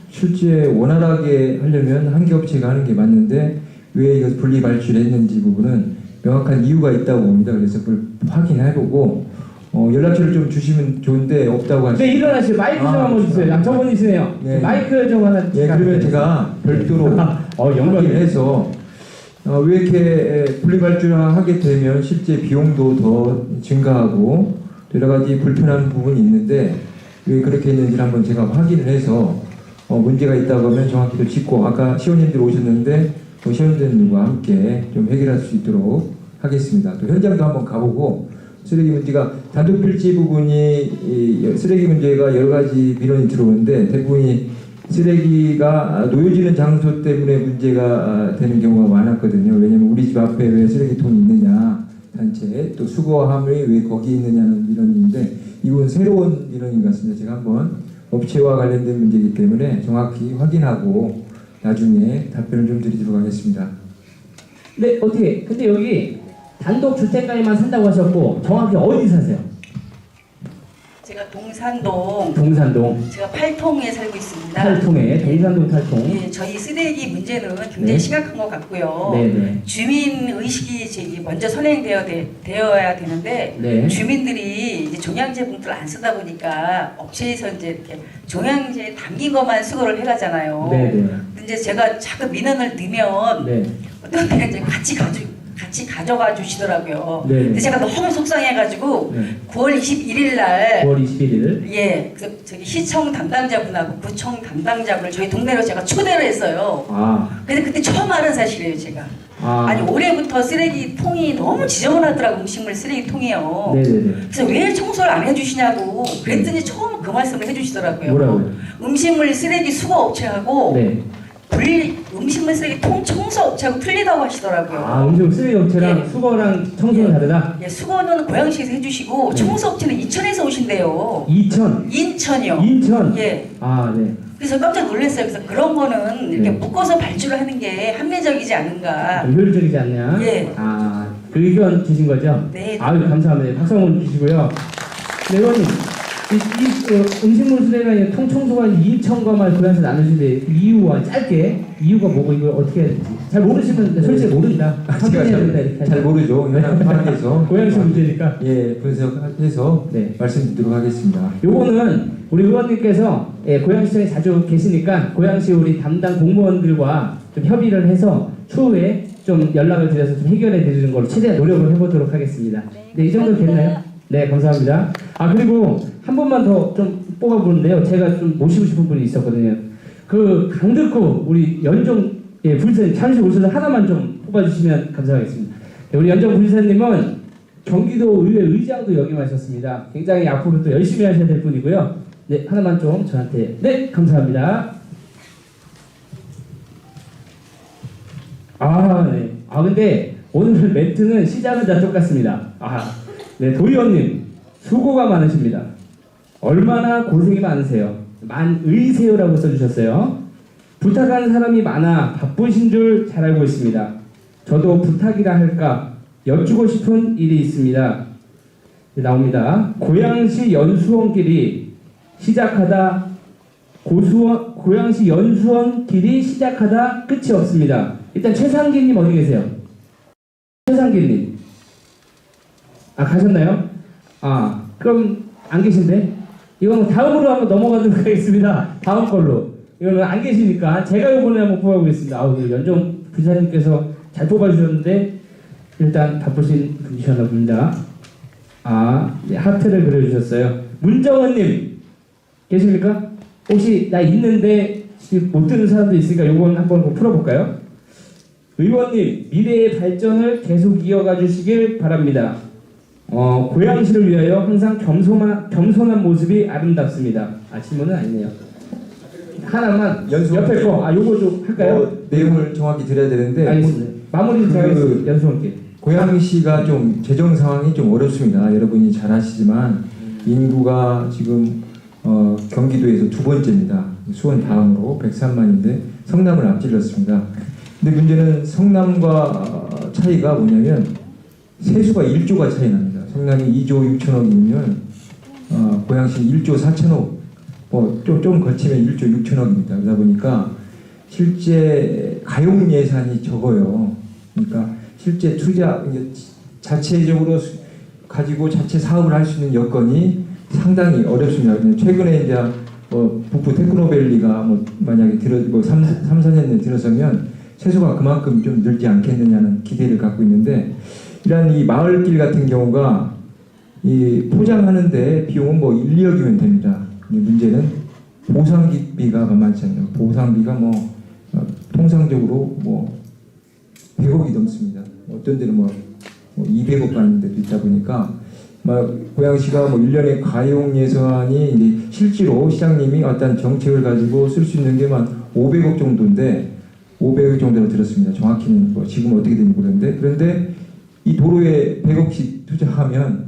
실제 원활하게 하려면 한 개 업체가 하는 게 맞는데 왜 이거 분리 발주를 했는지 부분은 명확한 이유가 있다고 봅니다. 그래서 그걸 확인해보고 연락처를 좀 주시면 좋은데 없다고 하시죠. 네, 일어나시죠. 마이크 좀 한번 주세요. 저분이시네요. 네. 마이크 좀 하나. 예, 그러면 제가 별도로 확인해서 왜 이렇게 분리발주하게 되면 실제 비용도 더 증가하고 여러 가지 불편한 부분이 있는데 왜 그렇게 했는지 한번 제가 확인을 해서 문제가 있다고 하면 정확히 또 짚고 아까 시원님들 오셨는데 시원님들과 함께 좀 해결할 수 있도록 하겠습니다. 또 현장도 한번 가보고 쓰레기 문제가 단독 필지 부분이 쓰레기 문제가 여러 가지 민원이 들어오는데 대부분이 쓰레기가 놓여지는 장소 때문에 문제가 되는 경우가 많았거든요. 왜냐면 우리 집 앞에 왜 쓰레기통이 있느냐 단체 또 수거함이 왜 거기 있느냐는 민원인데 이건 새로운 민원인 것 같습니다. 제가 한번 업체와 관련된 문제이기 때문에 정확히 확인하고 나중에 답변을 좀 드리도록 하겠습니다. 네, 어떻게? 근데 여기 단독 주택가에만 산다고 하셨고 정확히 어디 사세요? 제가 동산동. 제가 8통에 살고 있습니다. 8통에 동산동 8통. 예, 저희 쓰레기 문제는 굉장히 네. 심각한 것 같고요. 네. 주민 의식이 먼저 되어야 되는데 네. 주민들이 이제 종량제 봉투를 안 쓰다 보니까 업체에서 이제 이렇게 종량제 담긴 것만 수거를 해가잖아요. 네. 근데 이제 제가 자꾸 민원을 넣으면 네. 어떤 때 이제 같이 가져가 주시더라고요. 네. 근데 제가 너무 속상해가지고 네. 9월 21일 날 9월 21일. 예, 그래서 저기 시청 담당자분하고 구청 담당자분을 저희 동네로 제가 초대를 했어요. 근데 그때 처음 알은 사실이에요, 제가. 아니 올해부터 쓰레기통이 너무 지저분하더라고 음식물 쓰레기통이요. 네네네. 그래서 왜 청소를 안 해주시냐고 그랬더니 처음 그 말씀을 해주시더라고요. 뭐라고요? 음식물 쓰레기 수거 업체하고 네. 음식물 쓰레기통 청소 업체하고 틀리다고 하시더라고요. 음식물 쓰레기 업체랑 예. 수거랑 청소는 다르다? 예, 수거는 고양시에서 해주시고 청소 업체는 인천에서 오신대요. 인천이요. 인천? 예. 네. 그래서 깜짝 놀랐어요. 그래서 그런 거는 이렇게 묶어서 발주를 하는 게 합리적이지 않은가. 효율적이지 않냐? 예. 그 의견 주신 거죠? 네. 아유, 감사합니다. 박수 한번 주시고요. 네, 의원님. 음식물 쓰레기가 통청소가 인천과만 고양시 나누시는데 이유와 짧게 이유가 뭐고 이걸 어떻게 해야 될지 잘 모르시면 솔직히 모른다. 제가 잘 모르죠. 현황 파악해서 고양시 문제니까 분석해서 말씀드리도록 하겠습니다. 요거는 우리 의원님께서 고양시청에 자주 계시니까 고양시 우리 담당 공무원들과 좀 협의를 해서 추후에 좀 연락을 드려서 좀 해결해 드리는 걸로 최대한 노력을 해보도록 하겠습니다. 네, 이 정도 됐나요? 네, 감사합니다. 그리고 한 분만 더 좀 뽑아보는데요. 제가 좀 모시고 싶은 분이 있었거든요. 그 강덕구 우리 연정 불사님 잠시 오셔서 하나만 좀 뽑아주시면 감사하겠습니다. 네, 우리 연정 불사님은 경기도 의회 의장도 역임하셨습니다. 굉장히 앞으로 또 열심히 하셔야 될 분이고요. 네, 하나만 좀 저한테. 네, 감사합니다. 네. 근데 오늘 멘트는 시작은 다 똑같습니다. 네, 도의원님 수고가 많으십니다. 얼마나 고생이 많으세요. 만의세요라고 써주셨어요. 부탁하는 사람이 많아 바쁘신 줄 잘 알고 있습니다. 저도 부탁이라 할까 여쭈고 싶은 일이 있습니다. 나옵니다. 고양시 연수원길이 시작하다 고양시 연수원길이 시작하다 끝이 없습니다. 일단 최상기님 어디 계세요? 최상기님 가셨나요? 그럼 안 계신데? 이건 다음으로 한번 넘어가도록 하겠습니다. 다음 걸로. 이거는 안 계시니까 제가 이번에 한번 뽑아보겠습니다. 연정 부사님께서 잘 뽑아주셨는데 일단 바쁘신 분이셨나 봅니다. 네, 하트를 그려주셨어요. 문정은님 계십니까? 혹시 나 있는데 못 듣는 사람도 있으니까 요건 한번 풀어볼까요? 의원님 미래의 발전을 계속 이어가 주시길 바랍니다. 고양시를 위하여 항상 겸손한 모습이 아름답습니다. 질문은 아니네요. 하나만 옆에 거 요거 좀 할까요? 내용을 정확히 드려야 되는데 알겠습니다. 마무리 들어가겠습니다. 연수원길. 고양시가 좀 재정 상황이 좀 어렵습니다. 여러분이 잘 아시지만 인구가 지금 경기도에서 두 번째입니다. 수원 다음으로 103만인데 성남을 앞질렀습니다. 근데 문제는 성남과 차이가 뭐냐면 세수가 1조가 차이 납니다. 성남이 2조 6천억이면 고양시 1조 4천억 좀 거치면 1조 6천억입니다. 그러다 보니까 실제 가용 예산이 적어요. 그러니까 실제 투자 자체적으로 가지고 자체 사업을 할 수 있는 여건이 상당히 어렵습니다. 최근에 이제 북부 테크노밸리가 만약에 3, 4년 내에 들어서면 세수가 그만큼 좀 늘지 않겠느냐는 기대를 갖고 있는데, 이러한 이 마을길 같은 경우가 이 포장하는데 비용은 1, 2억이면 됩니다. 문제는 보상비가 만만치 않아요. 보상비가 통상적으로 100억이 넘습니다. 어떤 데는 200억 가는 데도 있다 보니까 고양시가 1년에 가용 예산이 이제 실제로 시장님이 어떤 정책을 가지고 쓸 수 있는 게 500억 정도인데 500억 정도로 들었습니다. 정확히는 지금 어떻게 되는지 모르는데, 그런데 이 도로에 100억씩 투자하면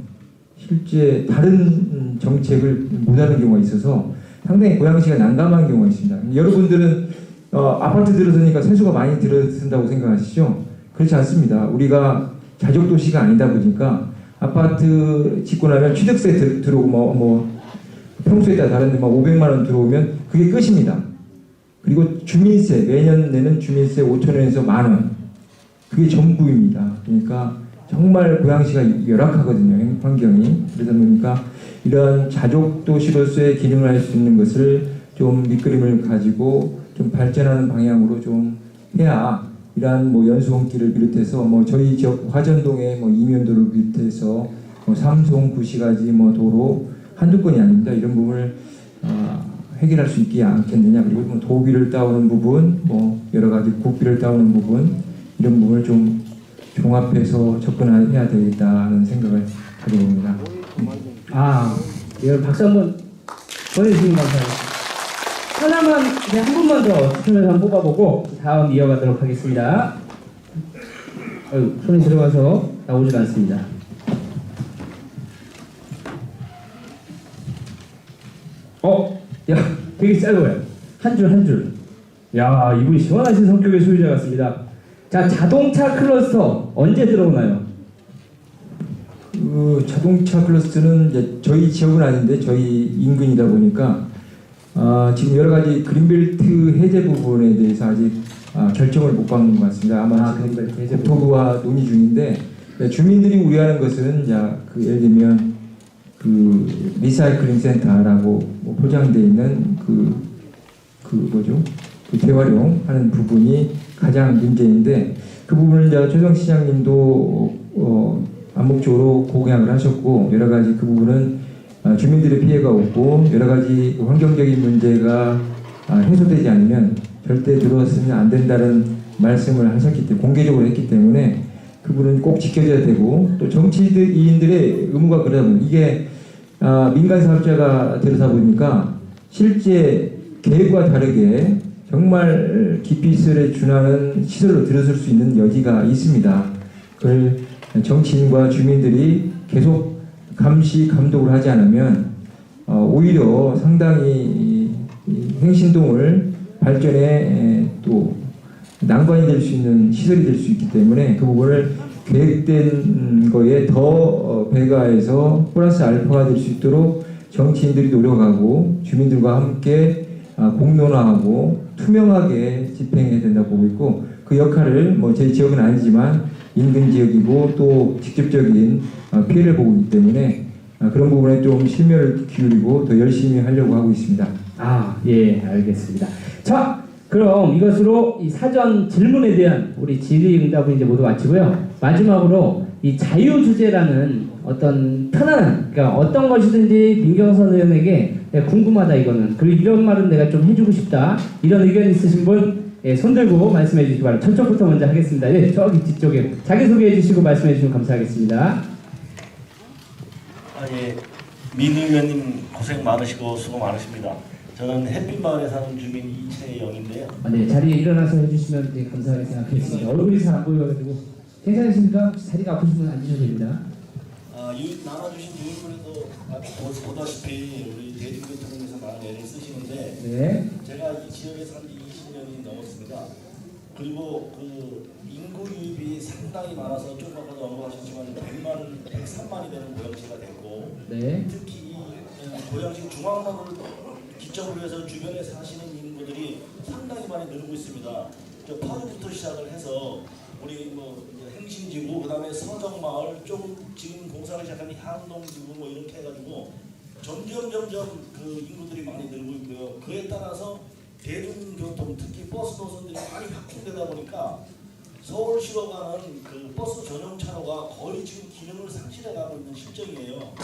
실제 다른 정책을 못하는 경우가 있어서 상당히 고양시가 난감한 경우가 있습니다. 여러분들은 아파트 들어서니까 세수가 많이 들어선다고 생각하시죠? 그렇지 않습니다. 우리가 자족도시가 아니다 보니까 아파트 짓고 나면 취득세 들어오고 평소에 다른데 500만 원 들어오면 그게 끝입니다. 그리고 주민세, 매년 내는 주민세 5,000원에서 10,000원, 그게 전부입니다. 그러니까 정말 고양시가 열악하거든요, 환경이. 그러다 보니까 이런 자족도시로서의 기능을 할 수 있는 것을 좀 밑그림을 가지고 좀 발전하는 방향으로 좀 해야, 이러한 연수원길을 비롯해서 저희 지역 화전동의 이면도를 비롯해서 삼송 구시가지 도로 한두 건이 아닙니다. 이런 부분을 해결할 수 있지 않겠느냐. 그리고 도비를 따오는 부분, 여러 가지 국비를 따오는 부분, 이런 부분을 좀 종합해서 접근해야 되겠다는 생각을 가져봅니다. 예, 박수 한번 보내주시면 감사합니다. 하나만, 한 분만 더 추천해서 한번 뽑아보고 다음 이어가도록 하겠습니다. 손이 들어가서 나오질 않습니다. 야, 되게 짧아요. 한 줄 한 줄. 야, 이분이 시원하신 성격의 소유자 같습니다. 자, 자동차 클러스터 언제 들어오나요? 자동차 클러스터는 이제 저희 지역은 아닌데 저희 인근이다 보니까 지금 여러 가지 그린벨트 해제 부분에 대해서 아직 결정을 못 받는 것 같습니다. 아마 국토부와 논의 중인데, 주민들이 우려하는 것은 예를 들면 리사이클링 센터라고 포장되어 있는 재활용하는 부분이 가장 문제인데, 그 부분을 최성 시장님도 암묵적으로 공약을 하셨고, 여러 가지 그 부분은 주민들의 피해가 없고 여러 가지 환경적인 문제가 해소되지 않으면 절대 들어왔으면 안 된다는 말씀을 하셨기 때문에, 공개적으로 했기 때문에 그 부분은 꼭 지켜져야 되고, 또 정치인들의 의무가 그러다 보니 이게 민간 사업자가 들어서 보니까 실제 계획과 다르게 정말 기피설에 준하는 시설로 들어설 수 있는 여지가 있습니다. 그걸 정치인과 주민들이 계속 감시 감독을 하지 않으면 오히려 상당히 행신동을 발전에 또 난관이 될 수 있는 시설이 될 수 있기 때문에, 그 부분을 계획된 거에 더 배가해서 플러스 알파가 될 수 있도록 정치인들이 노력하고 주민들과 함께 공론화하고 투명하게 집행해야 된다고 보고 있고, 그 역할을 제 지역은 아니지만 인근 지역이고 또 직접적인 피해를 보고 있기 때문에 그런 부분에 좀 심혈을 기울이고 더 열심히 하려고 하고 있습니다. 예, 알겠습니다. 자, 그럼 이것으로 이 사전 질문에 대한 우리 질의응답을 이제 모두 마치고요. 마지막으로 이 자유주제라는 어떤 편안한, 그러니까 어떤 것이든지 민경선 의원에게 궁금하다 이거는, 그리고 이런 말은 내가 좀 해주고 싶다, 이런 의견 있으신 분 손 들고 말씀해 주시기 바랍니다. 저쪽부터 먼저 하겠습니다. 예, 저기 뒤쪽에 자기소개해 주시고 말씀해 주시면 감사하겠습니다. 민우 의원님 고생 많으시고 수고 많으십니다. 저는 햇빛마을에 사는 주민 이채영인데요. 네, 자리에 일어나서 해주시면 감사하게 생각하겠습니다. 얼굴이 잘 안 보여가지고 괜찮으십니까? 자리가 아프시면 앉으셔도 됩니다. 나눠주신 유인분에도 보다시피 우리 대중교통에서 많은 애를 쓰시는데, 네. 제가 이 지역에 산 지 20년이 넘었습니다. 그리고 인구 유입이 상당히 많아서 조금 아까도 언급하셨지만 103만이 되는 고양시가 됐고, 네. 특히 고양시 중앙로를 기점으로 해서 주변에 사시는 인구들이 상당히 많이 늘고 있습니다. 파주부터 시작을 해서 우리 뭐 이제 행신지구 그다음에 서정마을 좀 지금 공사를 시작한 향동지구 뭐 이렇게 해가지고 점점 그 인구들이 많이 늘고 있고요. 그에 따라서 대중교통 특히 버스 노선들이 많이 확충되다 보니까 서울시로 가는 그 버스 전용 차로가 거의 지금 기능을 상실해가고 있는 실정이에요.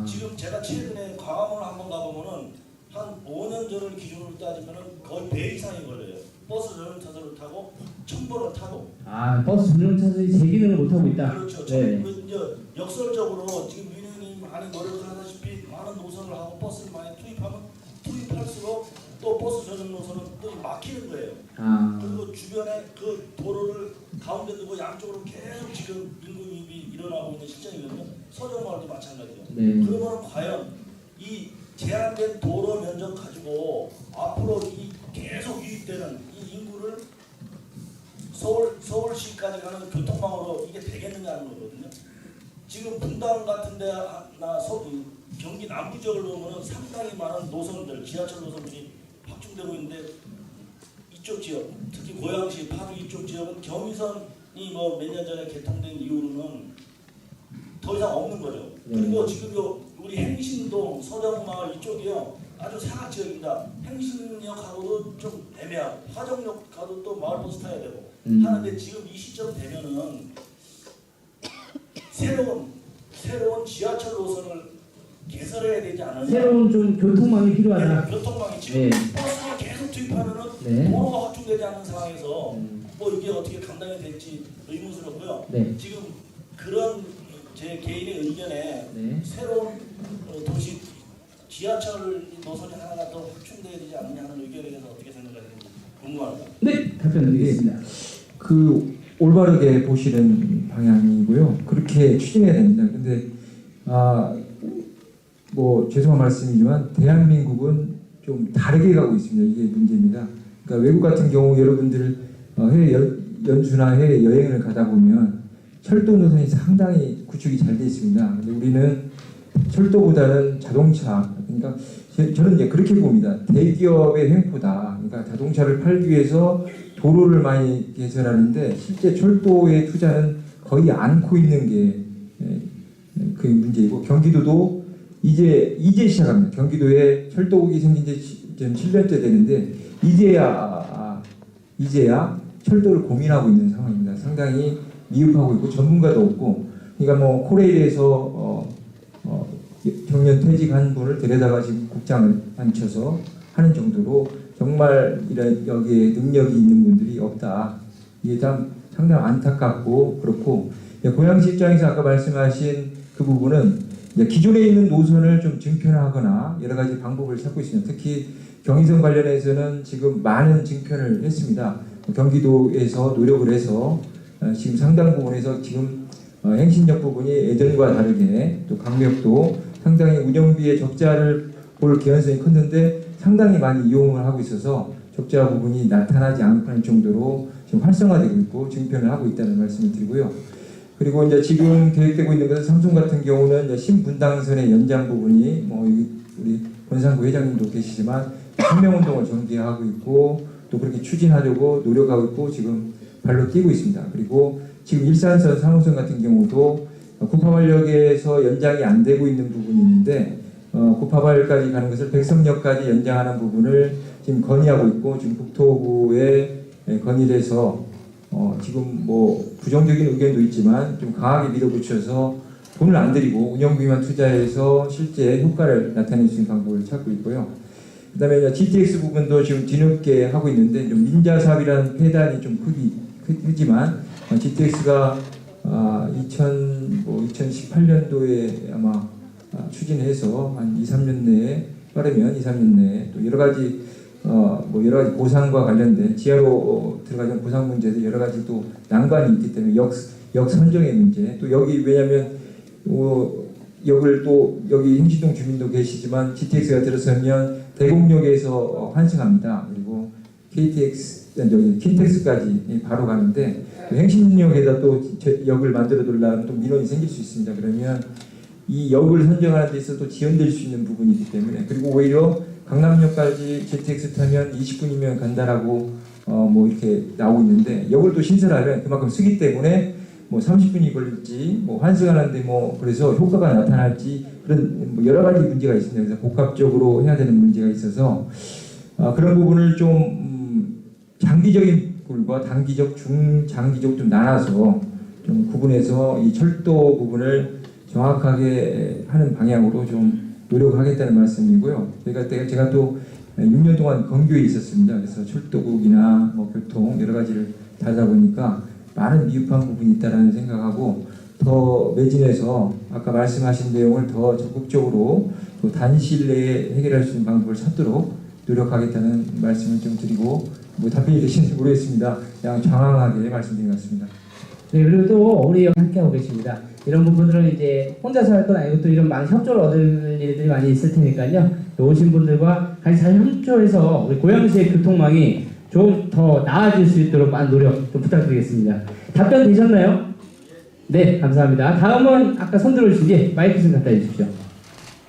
지금 제가 최근에 광화문을 한번 가보면은 한 5년 전을 기준으로 따지면은 거의 배 이상이 걸려요. 버스 전용 차선을 타고 1000번을 타도. 버스 전용 차선이 제 기능을 못 하고 있다. 그렇죠. 네. 이제 역설적으로 지금 민원이 많이 노력을 하다시피 많은 노선을 하고 버스를 많이 투입할수록 또 버스 전용 노선은 또 막히는 거예요. 그리고 주변에 그 도로를 가운데 두고 양쪽으로 계속 지금 인구 유입이 일어나고 있는 실정이거든요. 서정마을도 마찬가지죠. 네. 그러면 과연 이 제한된 도로 면적 가지고 앞으로 이 계속 유입되는 이 인구를 서울시까지 가는 교통망으로 이게 되겠느냐는 거거든요. 지금 분당 같은 데나 경기 남부 지역을 보면 상당히 많은 노선들, 지하철 노선들이 확충되고 있는데 이쪽 지역, 특히 고양시, 파주 이쪽 지역은 경의선이 뭐 몇 년 전에 개통된 이후로는 더 이상 없는 거죠. 그리고 지금 우리 행신동, 서정마을 이쪽이요 아주 사각 지역입니다. 행신역하고도 좀 애매하고 화정역 가도 또 마을버스 타야 되고 하는데 지금 이 시점 되면은 새로운 지하철 노선을 개설해야 되지 않느냐. 새로운 좀 교통망이 필요하다. 네, 교통망이 지금 버스를 계속 투입하면은 도로가 확충되지 않는 상황에서 뭐 이게 어떻게 감당이 될지 의문스럽고요. 지금 그런 제 개인의 의견에 새로운 도시 지하철 노선이 하나가 더 확충돼야 되지 않느냐 하는 의견에 대해서 어떻게 생각하시는지 궁금합니다. 네, 답변 드리겠습니다. 그 올바르게 보시는 방향이고요. 그렇게 추진해야 됩니다. 근데 뭐 죄송한 말씀이지만 대한민국은 좀 다르게 가고 있습니다. 이게 문제입니다. 그러니까 외국 같은 경우 여러분들 해외 연수나 해외 여행을 가다 보면 철도 노선이 상당히 구축이 잘 되어 있습니다. 근데 우리는 철도보다는 자동차, 그러니까 저는 이제 그렇게 봅니다. 대기업의 횡포다. 그러니까 자동차를 팔기 위해서 도로를 많이 개설하는데 실제 철도의 투자는 거의 않고 있는 게 그 문제이고, 경기도도 이제 시작합니다. 경기도에 철도국이 생긴 지 7년째 되는데 이제야 철도를 고민하고 있는 상황입니다. 상당히 미흡하고 있고 전문가도 없고, 그러니까 뭐 코레일에서 정년 퇴직한 분을 데려다가 지금 국장을 앉혀서 하는 정도로 정말 이런 여기에 능력이 있는 분들이 없다. 이게 참 상당히 안타깝고 그렇고, 고양시 입장에서 아까 말씀하신 그 부분은 기존에 있는 노선을 좀 증편하거나 여러 가지 방법을 찾고 있습니다. 특히 경의선 관련해서는 지금 많은 증편을 했습니다. 경기도에서 노력을 해서 지금 상당 부분에서 지금 행신역 부분이 예전과 다르게 또 강력도 상당히 운영비의 적자를 볼 개연성이 컸는데 상당히 많이 이용을 하고 있어서 적자 부분이 나타나지 않고 하는 정도로 지금 활성화되고 있고 증편을 하고 있다는 말씀을 드리고요. 그리고 이제 지금 계획되고 있는 것은 삼성 같은 경우는 신분당선의 연장 부분이 뭐 우리 권상구 회장님도 계시지만 혁명운동을 전개하고 있고 또 그렇게 추진하려고 노력하고 있고 지금 발로 뛰고 있습니다. 그리고 지금 일산선 3호선 같은 경우도 구파발역에서 연장이 안 되고 있는 부분이 있는데 구파발까지 가는 것을 백성역까지 연장하는 부분을 지금 건의하고 있고, 지금 국토부에 건의돼서 지금 뭐 부정적인 의견도 있지만 좀 강하게 밀어붙여서 돈을 안 들이고 운영비만 투자해서 실제 효과를 나타낼 수 있는 방법을 찾고 있고요. 그 다음에 GTX 부분도 지금 뒤늦게 하고 있는데 좀 민자 사업이라는 폐단이 좀 크지만 GTX가 2018년도에 아마 추진해서 한 2-3년 내에, 빠르면 2-3년 내에 또 여러 가지 보상과 관련된 지하로 들어가는 보상 문제도 여러 가지 또 난관이 있기 때문에 역 선정의 문제, 또 여기 왜냐하면 역을 또 여기 행신동 주민도 계시지만 GTX가 들어서면 대곡역에서 환승합니다. 그리고 킨텍스까지 바로 가는데 행신역에다 또 역을 만들어 두려면 또 민원이 생길 수 있습니다. 그러면 이 역을 선정하는 데 있어서 또 지연될 수 있는 부분이 있기 때문에, 그리고 오히려 강남역까지 GTX 타면 20분이면 간다라고 뭐 이렇게 나오고 있는데 이걸 또 신설하면 그만큼 쓰기 때문에 뭐 30분이 걸릴지 뭐 환승하는데 뭐 그래서 효과가 나타날지 그런 뭐 여러 가지 문제가 있습니다. 그래서 복합적으로 해야 되는 문제가 있어서 그런 부분을 좀 장기적인 부분과 단기적, 중장기적 좀 나눠서 좀 구분해서 이 철도 부분을 정확하게 하는 방향으로 좀 노력하겠다는 말씀이고요. 제가 또 6년 동안 건교에 있었습니다. 그래서 철도국이나 뭐 교통 여러 가지를 다루다 보니까 많은 미흡한 부분이 있다라는 생각하고 더 매진해서 아까 말씀하신 내용을 더 적극적으로 또 단시일 내에 해결할 수 있는 방법을 찾도록 노력하겠다는 말씀을 좀 드리고 뭐 답변이 되시는지 모르겠습니다. 그냥 장황하게 말씀드린 것 같습니다. 네, 그리고 또 우리 함께하고 계십니다. 이런 부분들은 이제 혼자서 할 건 아니고 또 이런 많은 협조를 얻을 일들이 많이 있을 테니까요. 오신 분들과 같이 잘 협조해서 우리 고양시의 교통망이 좀 더 나아질 수 있도록 많은 노력 좀 부탁드리겠습니다. 답변 되셨나요? 네, 감사합니다. 다음은 아까 손 들어주신 마이크 좀 갖다 주십시오.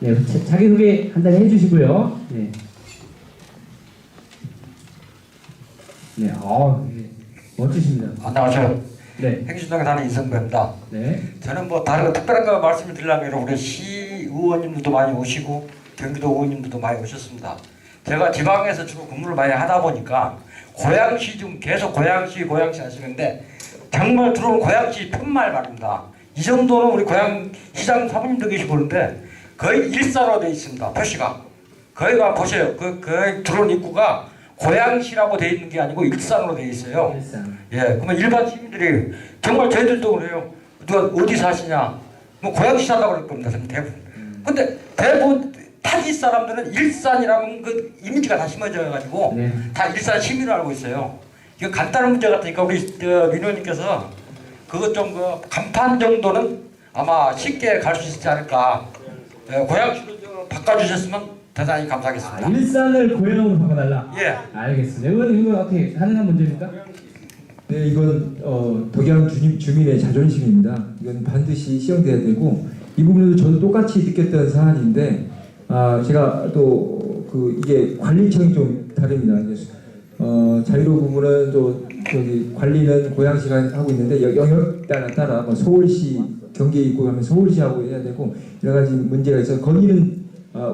네, 자기소개 간단히 해주시고요. 네. 네, 멋지십니다. 안녕하세요. 네. 행신동에 사는 이성배입니다. 네. 저는 뭐 다른 특별한 거 말씀을 드리려면 우리 시의원님들도 많이 오시고 경기도 의원님들도 많이 오셨습니다. 제가 지방에서 주로 근무를 많이 하다 보니까 고양시 좀 계속 고양시 하시는데 정말 들어오는 고양시 편말 말입니다. 이 정도는 우리 고양시장 사모님도 계시고 그러는데 거의 일사로 되어 있습니다. 표시가. 거기가 보세요. 거기 들어오는 입구가 고양시라고 되어 있는 게 아니고 일산으로 되어 있어요. 일산. 예, 그러면 일반 시민들이 정말 저희들도 그래요. 누가 어디 사시냐? 뭐 고양시 산다고 그럴 겁니다. 대부분. 근데 대부분 타지 사람들은 일산이라는 그 이미지가 다 심어져가지고 다 일산 시민으로 알고 있어요. 이거 간단한 문제 같으니까 우리 민 의원님께서 그것 좀 그 간판 정도는 아마 쉽게 갈 수 있지 않을까. 고양시로 좀 바꿔주셨으면 대단히 감사하겠습니다. 일산을 고양으로 바꿔달라. 예. 알겠습니다. 이건 어떻게 가능한 문제입니까? 네, 이건 덕양 주민의 자존심입니다. 이건 반드시 시행돼야 되고 이 부분에도 저도 똑같이 느꼈던 사안인데 제가 또 이게 관리청이 좀 다릅니다. 자유로 부분은 또 저기 관리는 고양시가 하고 있는데 영역 따라 뭐 서울시 경기에 있고 하면 서울시하고 해야 되고 여러 가지 문제가 있어서 건의는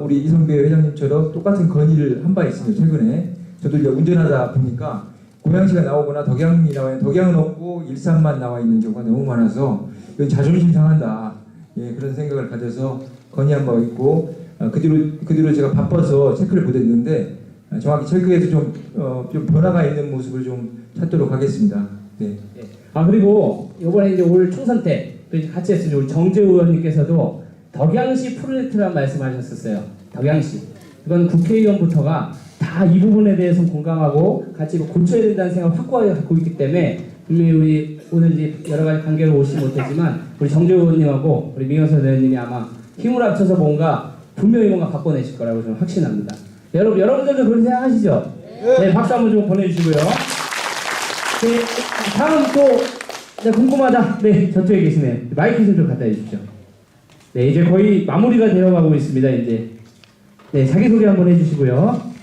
우리 이성배 회장님처럼 똑같은 건의를 한 바 있습니다. 최근에 저도 이제 운전하다 보니까 고양시가 나오거나 덕양이 나와요. 덕양은 없고 일산만 나와 있는 경우가 너무 많아서 이건 자존심 상한다. 예, 그런 생각을 가져서 건의한 바가 있고 그 뒤로 제가 바빠서 체크를 못했는데 정확히 체크해서 좀 변화가 있는 모습을 좀 찾도록 하겠습니다. 네. 그리고 이번에 이제 올 총선 때 또 이제 같이 했으니 우리 정재 의원님께서도 덕양시 프로젝트란 말씀하셨었어요. 덕양시. 이건 국회의원부터가 다 이 부분에 대해서 공감하고 같이 고쳐야 된다는 생각을 확고하게 갖고 있기 때문에 분명히 우리 오늘 이제 여러 가지 관계로 오시지 못했지만 우리 정재 의원님하고 우리 민영선 의원님이 아마 힘을 합쳐서 분명히 뭔가 바꿔내실 거라고 저는 확신합니다. 여러분들도 그런 생각하시죠? 네, 박수 한번 좀 보내주시고요. 네, 다음 또 궁금하다. 네, 저쪽에 계시네요. 마이크 좀 갖다 주십시오. 네, 이제 거의 마무리가 되어가고 있습니다. 이제 네, 자기소개 한번 해주시고요.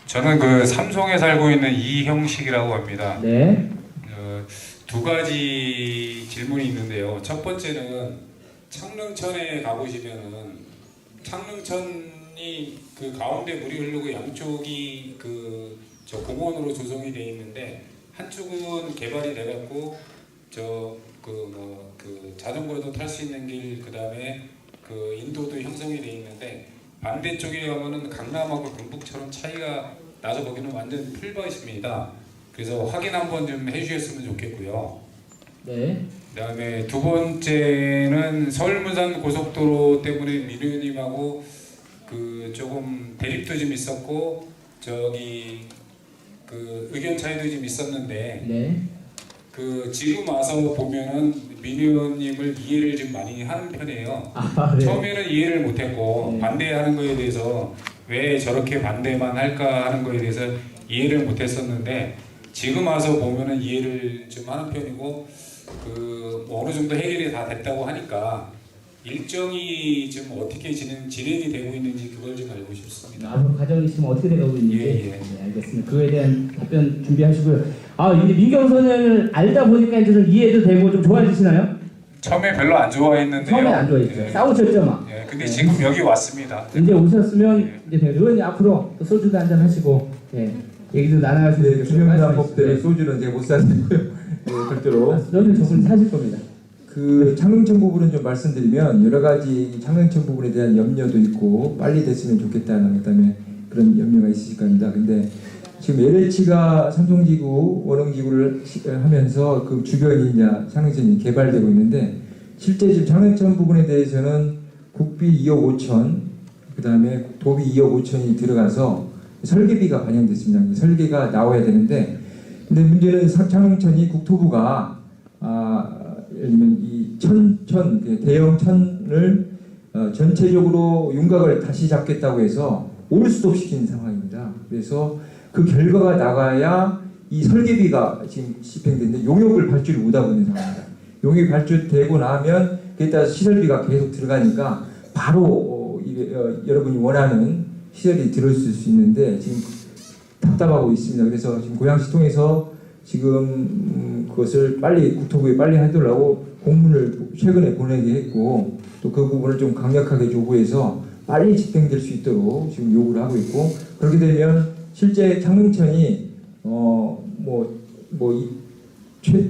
저는 그 삼송에 살고 있는 이형식이라고 합니다. 네. 두 가지 질문이 있는데요. 첫 번째는 창릉천에 가보시면은 창릉천이 그 가운데 물이 흐르고 양쪽이 저 공원으로 조성이 되어 있는데 한쪽은 개발이 돼갖고 자전거도 탈 수 있는 길, 그 다음에 그 인도도 형성이 되어 있는데 반대쪽에 가면은 강남하고 경북처럼 차이가 나서 거기는 완전 풀밭입니다. 그래서 확인 한번 좀 해주셨으면 좋겠고요. 네. 그다음에 두 번째는 서울-문산 고속도로 때문에 민 의원님하고 조금 대립도 좀 있었고 의견 차이도 좀 있었는데 네. 지금 와서 보면은 민 의원님을 이해를 좀 많이 하는 편이에요. 네. 처음에는 이해를 못했고 반대하는 거에 대해서 왜 저렇게 반대만 할까 하는 거에 대해서 이해를 못했었는데 지금 와서 보면은 이해를 좀 하는 편이고 뭐 어느 정도 해결이 다 됐다고 하니까 일정이 지금 어떻게 진행이 되고 있는지 그걸 좀 알고 싶습니다. 앞으로 과정이 지금 어떻게 되고 있는지. 예. 네, 알겠습니다. 그거에 대한 답변 준비하시고요. 이제 민경 선생을 알다 보니까 이제 좀 이해도 되고 좀 좋아지시나요? 처음에 별로 안 좋아했는데요. 처음에 안 좋아했죠. 예. 싸우셨죠, 막. 예, 근데 지금 여기 왔습니다. 이제 오셨으면 이제 의원님 앞으로 또 소주도 한잔 하시고, 예, 얘기도 나눠가시고. 주명단법대로 소주는 제가 못 사드리고요. 네, 절대로. 저는 저분 사실 겁니다. 그 창릉청 부분은 좀 말씀드리면 여러 가지 창릉청 부분에 대한 염려도 있고 빨리 됐으면 좋겠다는 그다음에 그런 염려가 있으실 겁니다. 근데 지금 LH가 삼성지구 원흥지구를 하면서 그 주변이 이제 창릉천이 개발되고 있는데 실제 지금 창릉천 부분에 대해서는 국비 2억 5천 그다음에 도비 2억 5천이 들어가서 설계비가 반영됐습니다. 설계가 나와야 되는데 근데 문제는 창릉천이 국토부가 예를 들면 이 대형 천을 전체적으로 윤곽을 다시 잡겠다고 해서 올스톱 시킨 상황입니다. 그래서 그 결과가 나가야 이 설계비가 지금 집행되는데 용역을 발주를 못하고 있는 상황입니다. 용역이 발주되고 나면 그에 따라서 시설비가 계속 들어가니까 바로 여러분이 원하는 시설이 들어올 수 있는데 지금 답답하고 있습니다. 그래서 지금 고양시 통해서 지금 그것을 빨리 국토부에 빨리 하더라고 공문을 최근에 보내게 했고 또 그 부분을 좀 강력하게 요구해서 빨리 집행될 수 있도록 지금 요구를 하고 있고 그렇게 되면 실제 창릉천이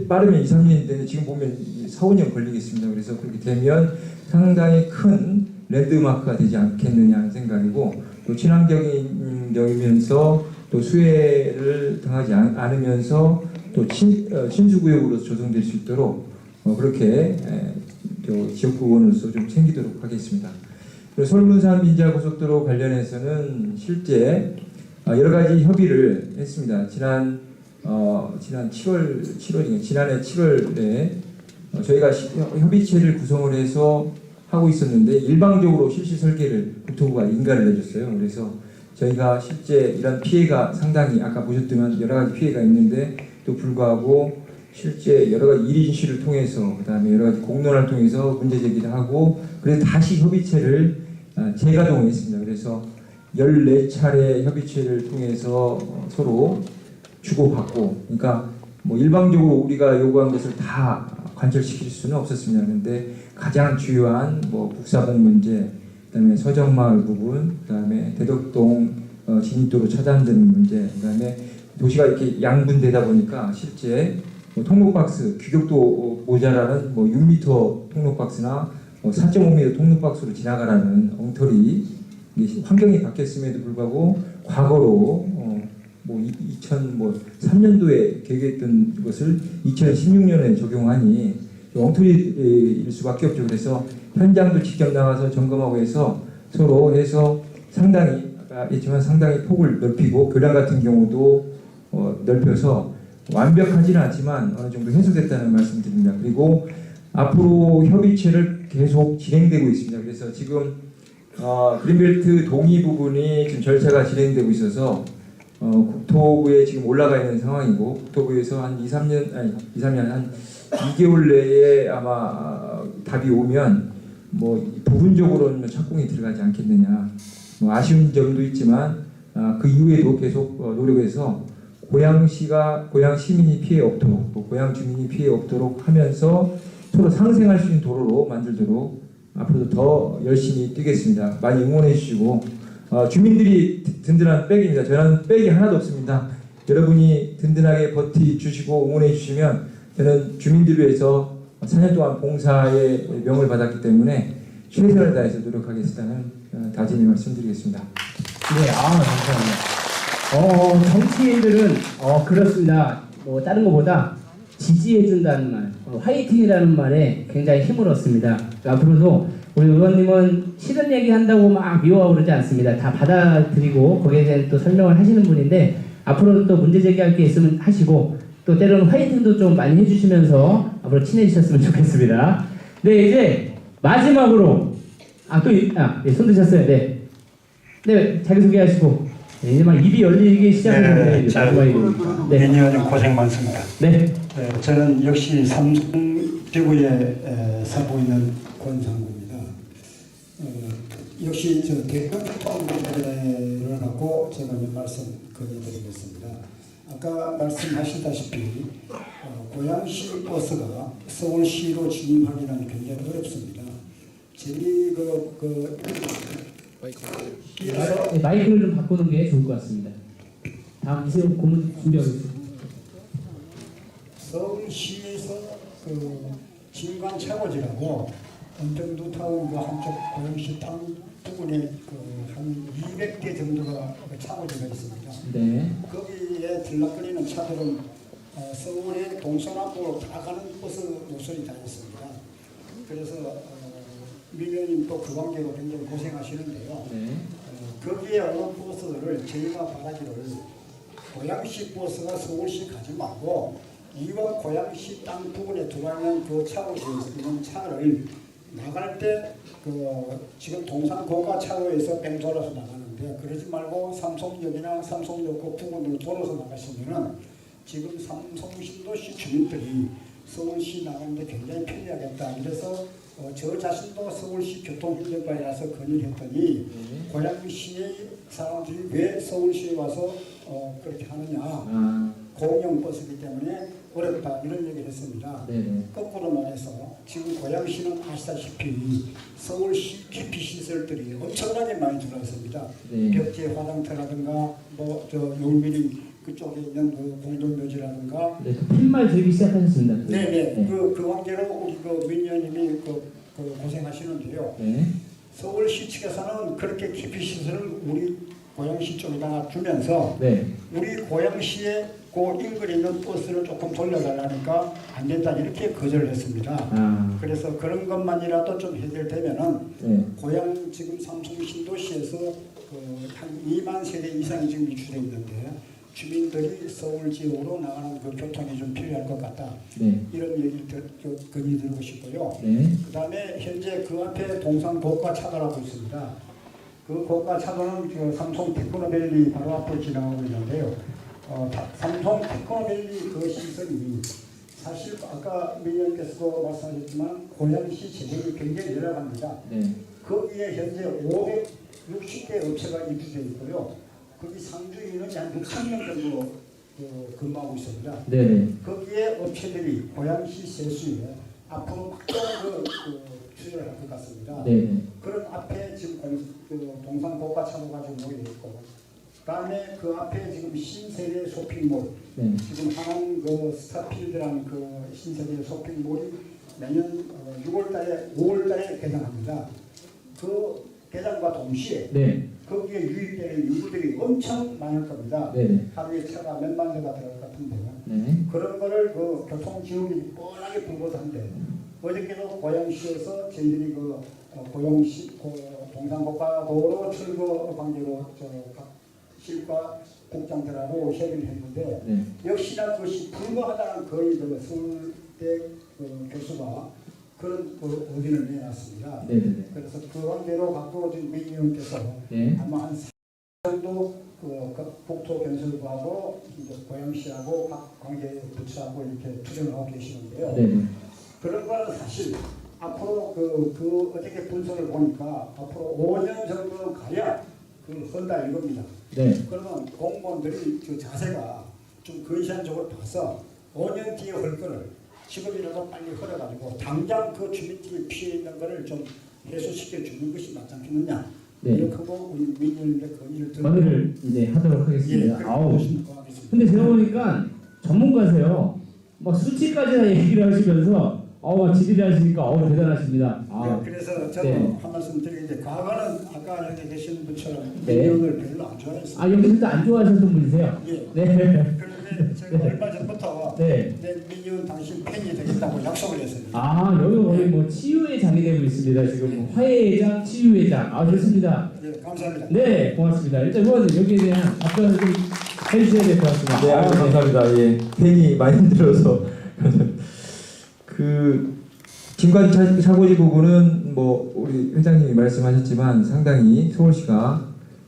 빠르면 2, 3년인데 지금 보면 4, 5년 걸리겠습니다. 그래서 그렇게 되면 상당히 큰 랜드마크가 되지 않겠느냐 하는 생각이고 또 친환경이면서 또 수해를 당하지 않으면서 또 신수구역으로 조성될 수 있도록 그렇게 지역구원으로서 좀 챙기도록 하겠습니다. 그리고 서울문산 민자고속도로 관련해서는 실제 여러 가지 협의를 했습니다. 지난해 7월에 저희가 협의체를 구성을 해서 하고 있었는데 일방적으로 실시 설계를 국토부가 인가를 내줬어요. 그래서 저희가 실제 이런 피해가 상당히 아까 보셨지만 여러 가지 피해가 있는데 또 불구하고 실제 여러 가지 1인실을 통해서 그다음에 여러 가지 공론화를 통해서 문제 제기를 하고 그래서 다시 협의체를 재가동했습니다. 그래서 14차례 협의체를 통해서 서로 주고받고 그러니까 뭐 일방적으로 우리가 요구한 것을 다 관철시킬 수는 없었습니다. 그런데 가장 주요한 뭐 북사봉 문제 그다음에 서정마을 부분, 그다음에 대덕동 진입도로 차단되는 문제, 그다음에 도시가 이렇게 양분되다 보니까 실제 뭐 통로박스 규격도 모자라는 뭐 6m 통로박스나 4.5m 통로박스로 지나가라는 엉터리 환경이 바뀌었음에도 불구하고 과거로 2003년도에 계획했던 것을 2016년에 적용하니 엉터리일 수밖에 없죠. 그래서 현장도 직접 나가서 점검하고 해서 서로 해서 상당히 아까 했지만 상당히 폭을 넓히고 교량 같은 경우도 넓혀서 완벽하지는 않지만 어느 정도 해소됐다는 말씀드립니다. 그리고 앞으로 협의체를 계속 진행되고 있습니다. 그래서 지금 그린벨트 동의 부분이 지금 절차가 진행되고 있어서 국토부에 지금 올라가 있는 상황이고 국토부에서 한 2개월 내에 아마 답이 오면 뭐 부분적으로는 착공이 들어가지 않겠느냐 뭐 아쉬운 점도 있지만 그 이후에도 계속 노력해서 고양 시민이 피해 없도록 또 고양 주민이 피해 없도록 하면서 서로 상생할 수 있는 도로로 만들도록 앞으로도 더 열심히 뛰겠습니다. 많이 응원해 주시고 주민들이 든든한 백입니다. 저는 백이 하나도 없습니다. 여러분이 든든하게 버티주시고 응원해 주시면 저는 주민들을 위해서 4년 동안 봉사의 명을 받았기 때문에 최선을 다해서 노력하겠다는 다짐의 말씀드리겠습니다. 네, 감사합니다. 정치인들은 그렇습니다. 뭐 다른 것보다 지지해준다는 말, 화이팅이라는 말에 굉장히 힘을 얻습니다. 앞으로도 우리 의원님은 싫은 얘기 한다고 막 미워하고 그러지 않습니다. 다 받아들이고 거기에 대한 또 설명을 하시는 분인데 앞으로도 또 문제 제기할 게 있으면 하시고 또 때로는 화이팅도 좀 많이 해주시면서 앞으로 친해지셨으면 좋겠습니다. 네, 이제 마지막으로 손 드셨어요. 네, 자기소개하시고 이제 막 입이 열리기 시작했는데 마지막이니까. 네, 민의원님 고생 많습니다. 네, 저는 역시 삼성지구에 살고 있는 권상구입니다. 역시 저 대표통 문제를 갖고 제가 몇 말씀 건의드리겠습니다. 아까 말씀하셨다시피 고양시 버스가 서울시로 진입하기는 굉장히 어렵습니다. 저희 마이크를 좀 바꾸는 게 좋을 것 같습니다. 다음 이세훈 고문 준비하겠습니다. 서울시에서 진관 차고지라고 언정두타운 그 한쪽 고양시 땅 부근에 한 200개 정도가 차고지가 있습니다. 네. 거기에 들락거리는 차들은 서울의 동서남북으로 다 가는 버스 노선이 다 있습니다. 그래서 민원님도 그 관계로 굉장히 고생하시는데요. 네. 거기에 오는 버스를 저희가 바라기를 고양시 버스가 서울시 가지 말고 이와 고양시 땅 부근에 들어와 있는 그 차고지에 있는 차를 나갈 때 지금 동산고가 차로에서 뺑 돌아서 나가는데 그러지 말고 삼성역이나 삼성역 그 부근으로 돌아서 나가시면은 지금 삼성신도시 주민들이 서울시 나가는데 굉장히 편리하겠다. 그래서 저 자신도 서울시 교통행정과에 서 건의를 했더니 고양시의 사람들이 왜 서울시에 와서 그렇게 하느냐. 공영버스이기 때문에 어렵다 이런 얘기를 했습니다. 네네. 거꾸로 말해서 지금 고양시는 아시다시피 서울시 기피시설들이 엄청나게 많이 들어왔습니다. 네. 벽지 화장터라든가 용미리 그쪽에 있는 그 공동묘지라든가 네, 그 팻말 들기 시작하셨습니다. 네네. 네. 그 관계로 우리 그 민원님이 고생하시는데요. 네. 서울시 측에서는 그렇게 기피시설을 우리 고양시 쪽에다가 주면서 네. 우리 고양시에 그 인근에 있는 버스를 조금 돌려달라니까 안 된다 이렇게 거절을 했습니다. 그래서 그런 것만이라도 좀 해결되면은 네. 고양 지금 삼성 신도시에서 한 2만 세대 이상이 지금 유출되어 있는데 주민들이 서울 지역으로 나가는 그 교통이 좀 필요할 것 같다. 네. 이런 얘기를 건의드리고 싶고요. 네. 그다음에 현재 그 앞에 동산 고가 차도라고 있습니다. 그 고가 차도는 그 삼성 테크노밸리 바로 앞에 지나가고 있는데요. 삼성 테크노밸리 그 시설이 사실 아까 민원께서도 말씀하셨지만 고양시 재정이 굉장히 열악합니다. 네. 거기에 현재 560개 업체가 입주되어 있고요. 거기 상주인은 한 6,000명 정도 근무하고 있습니다. 네. 거기에 업체들이 고양시 세수에 앞으로 확대하는 투자를 할 것 같습니다. 네. 그런 앞에 지금 동산 고가 차도가 지금 모여 있고, 그다음에 그 앞에 지금 신세계 쇼핑몰, 네. 지금 하남 그 스타필드라는 그 신세계 쇼핑몰이 내년 6월달에 5월달에 개장합니다. 그 개장과 동시에 네. 거기에 유입되는 유구들이 엄청 많을 겁니다. 네. 하루에 차가 몇만 대가 들어갈 것 같은데요. 네. 그런 거를 그 교통지원이 뻔하게 불거한데 어저께도 고양시에서 저희들이 고양시 동산고가도로 철거 관계로 각 실과 국장들하고 협의를 했는데 네. 역시나 그것이 불가하다는 거의 서울대 교수가 그런 의견을 내놨습니다. 네네네. 그래서 그 관계로 갖고 지금 민 의원께서 네. 아마 한 4년 정도 국토건설부하고 고양시하고 각 관계 부처하고 이렇게 투쟁을 하고 계시는데요. 네. 그런 거는 사실 앞으로 어저께 분석을 보니까 앞으로 5년 정도 가야 한다 이겁니다. 네. 그러면 공무원들이 그 자세가 좀 근시안적으로 봐서 5년 뒤에 할 거를 지금이라도 빨리 흘러가지고 당장 그 주민들이 피해 있는 거를 좀 해소시켜 주는 것이 맞지 않겠느냐. 네. 이렇게 하고 우리 민원인의 건의를 들고 건의를 이제 하도록 하겠습니다. 예, 아우. 근데 제가 보니까 전문가세요. 막 수치까지나 얘기를 하시면서 지리를 하시니까 대단하십니다. 네, 그래서 저는 네. 한 말씀 드리는데 과거는 아까 여기 계신 분처럼 네. 민원을 별로 안 좋아했어요. 여기서도 안 좋아하셨던 분이세요? 예. 네. 그런데 제가 얼마 전부터 네. 내 민원 당신 팬이 되겠다고 약속을 했어요. 여기 거의 뭐 치유의 장이 되고 있습니다. 지금 화해의 장, 치유의 장. 좋습니다. 네, 감사합니다. 네, 고맙습니다. 일단 의원님 여기에 대한 답변을 좀 해주셔야 될 것 같습니다. 네, 감사합니다. 예, 팬이 많이 들어서 진관 차고지 부분은 우리 회장님이 말씀하셨지만 상당히 서울시가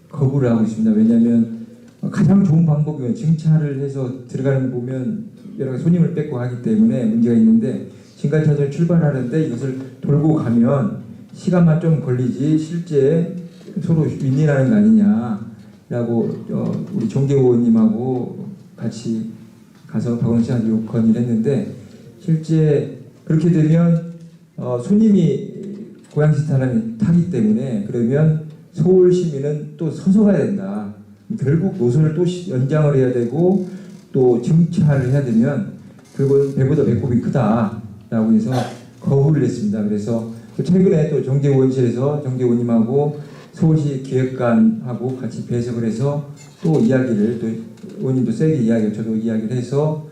거부를 하고 있습니다. 왜냐하면 가장 좋은 방법이면 증차를 해서 들어가는 거 보면 여러 가지 손님을 뺏고 하기 때문에 문제가 있는데 진관 차도를 출발하는데 이것을 돌고 가면 시간만 좀 걸리지 실제 서로 윈윈하는 거 아니냐라고 우리 정계 의원님하고 같이 가서 박원순 씨한테 건의를 했는데 실제 그렇게 되면 손님이 고양시 타는 타기 때문에 그러면 서울 시민은 또 서서 가야 된다. 결국 노선을 또 연장을 해야 되고 또 정차를 해야 되면 결국은 배보다 배꼽이 크다라고 해서 거부를 했습니다. 그래서 최근에 또 정계의원실에서 정계의원님하고 서울시 기획관하고 같이 배석을 해서 또 이야기를 또 의원님도 세게 이야기를 저도 이야기를 해서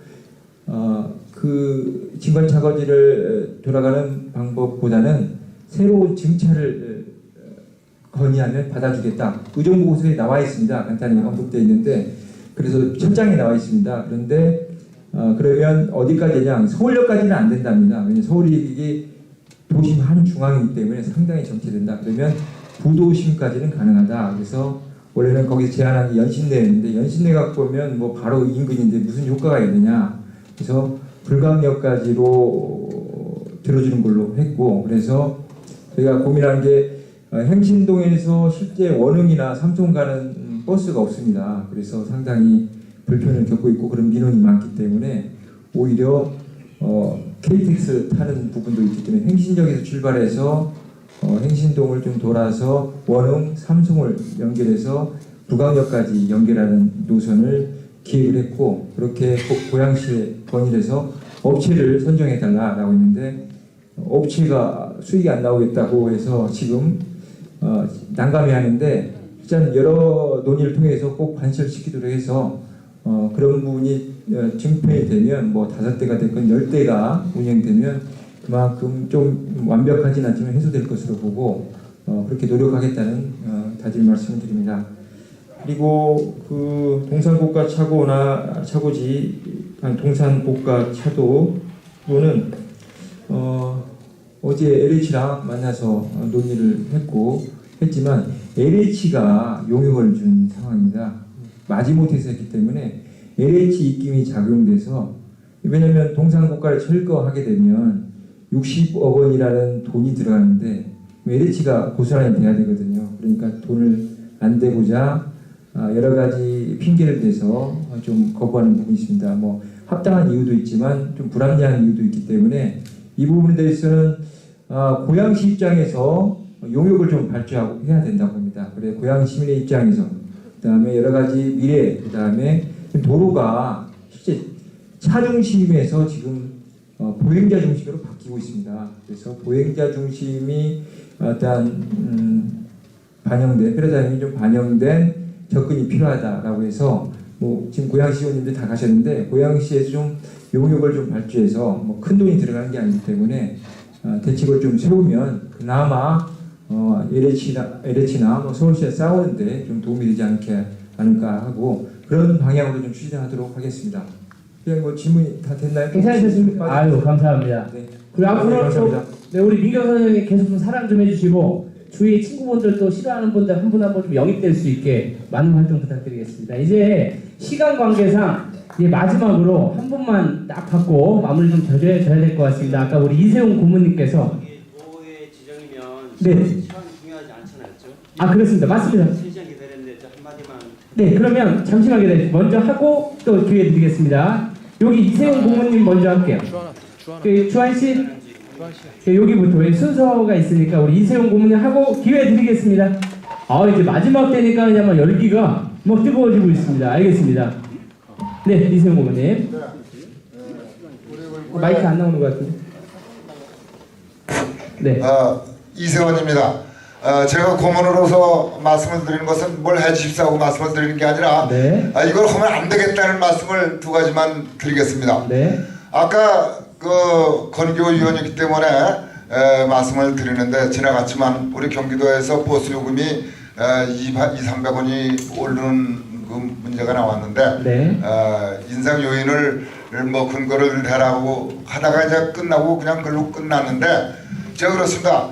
그 진관차거지를 돌아가는 방법보다는 새로운 정차를 건의하면 받아주겠다. 의정부고소에 나와 있습니다. 간단히 언급되어 있는데 그래서 철장에 나와 있습니다. 그런데 그러면 어디까지냐? 서울역까지는 안 된답니다. 왜냐하면 서울이 이게 도심 한 중앙이기 때문에 상당히 정체된다. 그러면 부도심까지는 가능하다. 그래서 원래는 거기서 제한한 게 연신내였는데 연신내 갖고 보면 뭐 바로 인근인데 무슨 효과가 있느냐. 그래서 불광역까지로 들어주는 걸로 했고 그래서 저희가 고민한 게 행신동에서 실제 원흥이나 삼성 가는 버스가 없습니다. 그래서 상당히 불편을 겪고 있고 그런 민원이 많기 때문에 오히려 KTX 타는 부분도 있기 때문에 행신역에서 출발해서 행신동을 좀 돌아서 원흥, 삼성을 연결해서 불광역까지 연결하는 노선을 기획을 했고 그렇게 고양시에 건의를 해서 업체를 선정해달라고 했는데 업체가 수익이 안 나오겠다고 해서 지금 난감해하는데 일단 여러 논의를 통해서 꼭 관철시키도록 해서 그런 부분이 증표이 되면 뭐 5대가 됐건 10대가 운영되면 그만큼 좀 완벽하진 않지만 해소될 것으로 보고 그렇게 노력하겠다는 다짐 말씀을 드립니다. 그리고 그 동산고가 차고나 차고지 동산고가 차도로는 어제 LH랑 만나서 논의를 했지만 LH가 용역을 준 상황입니다. 마지못해서 했기 때문에 LH 입김이 작용돼서 왜냐하면 동산고가를 철거하게 되면 60억 원이라는 돈이 들어가는데 LH가 고스란히 돼야 되거든요. 그러니까 돈을 안 대고자 여러 가지 핑계를 대서 좀 거부하는 부분이 있습니다. 뭐 합당한 이유도 있지만 좀 불합리한 이유도 있기 때문에 이 부분에 대해서는 고양시 입장에서 용역을 좀 발주하고 해야 된다고 봅니다. 그래 고양시 시민의 입장에서 그다음에 여러 가지 미래 그다음에 도로가 실제 차 중심에서 지금 보행자 중심으로 바뀌고 있습니다. 그래서 보행자 중심이 어떤 반영된 패러다임이 좀 반영된 접근이 필요하다라고 해서 뭐 지금 고양시 의원님들 다 가셨는데 고양시에서 좀 용역을 좀 발주해서 뭐 큰 돈이 들어가는 게 아니기 때문에 대책을 좀 세우면 그나마 LH나 뭐 서울시에 싸우는데 좀 도움이 되지 않을까 하고 그런 방향으로 좀 추진하도록 하겠습니다. 그냥 뭐 질문이 다 됐나요? 괜찮으셨습니까? 아유 감사합니다. 네. 그리고 앞으로 네, 또 우리 민경 선생님이 계속 좀 사랑 좀 해주시고 주위 친구분들도 싫어하는 분들 한 분 한 분 좀 영입될 수 있게 많은 활동 부탁드리겠습니다. 이제 시간 관계상 이제 마지막으로 한 분만 딱 받고 마무리 좀 져줘야 될 것 같습니다. 아까 우리 이세용 고문님께서 도의 지정이면 네. 시간이 중요하지 않잖아요, 아 그렇습니다. 맞습니다. 3시간 기다렸는데 저 한마디만. 네, 그러면 잠시만 기다리세요. 먼저 하고 또 기회 드리겠습니다. 여기 이세용 고문님 먼저 할게요. 주한 씨, 여기부터 순서가 있으니까 우리 이세용 고문님 하고 기회 드리겠습니다. 이제 마지막 때니까 그냥 막 열기가 막 뜨거워지고 있습니다. 알겠습니다. 네, 이세용 고문님. 마이크 안 나오는 것 같은데. 네. 이세원입니다. 제가 고문으로서 말씀을 드리는 것은 뭘 해주십사고 말씀을 드리는 게 아니라 네. 이걸 하면 안 되겠다는 말씀을 두 가지만 드리겠습니다. 네. 아까 그 건교위원이기 때문에 말씀을 드리는데 지나갔지만 우리 경기도에서 버스 요금이 200~300원이 오르는 그 문제가 나왔는데 네. 인상 요인을 뭐 근거를 대라고 하다가 이제 끝나고 그냥 글로 끝났는데 제가 그렇습니다.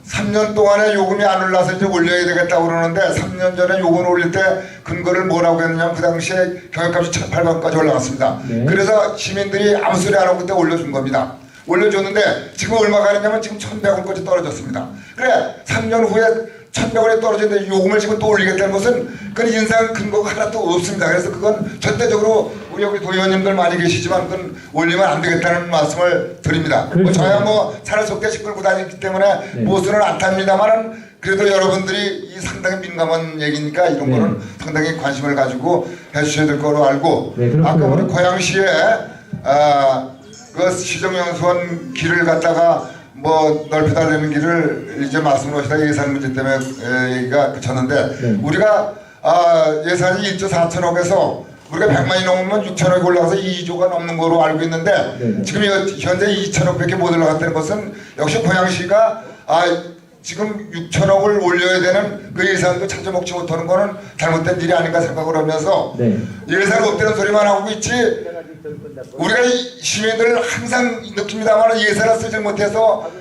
3년 동안에 요금이 안 올라서 이제 올려야 되겠다고 그러는데 3년 전에 요금 올릴 때 근거를 뭐라고 했느냐면 그 당시에 경영값이 1,800원까지 올라갔습니다. 네. 그래서 시민들이 아무 소리 안 하고 그때 올려준 겁니다. 올려줬는데 지금 얼마가 되냐면 지금 1,100원까지 떨어졌습니다. 그래 3년 후에 1,100원에 떨어졌는데 요금을 지금 또 올리겠다는 것은 그건 인상 근거가 하나도 없습니다. 그래서 그건 절대적으로 우리 도의원님들 많이 계시지만 그건 올리면 안 되겠다는 말씀을 드립니다. 그렇죠. 저야 뭐 차를 속게 끌고 다니기 때문에 보수는 안 탑니다만은 그래도 여러분들이 이 상당히 민감한 얘기니까 이런 거는 상당히 관심을 가지고 해주셔야 될 거로 알고 아까 우리 고양시에 그 시정연수원 길을 갖다가 뭐 넓혀달라는 길을 이제 말씀을 하시다가 예산 문제 때문에 얘기가 그쳤는데 우리가 예산이 1조 4천억에서 우리가 100만이 넘으면 6천억이 올라가서 2조가 넘는 거로 알고 있는데 지금 현재 2천억밖에 못 올라갔다는 것은 역시 고양시가 지금 6천억을 올려야 되는 그 예산도 찾아 먹지 못하는 거는 잘못된 일이 아닌가 생각을 하면서 예산 없다는 소리만 하고 있지 우리가 시민들 항상 느낍니다만 예산을 쓰지 못해서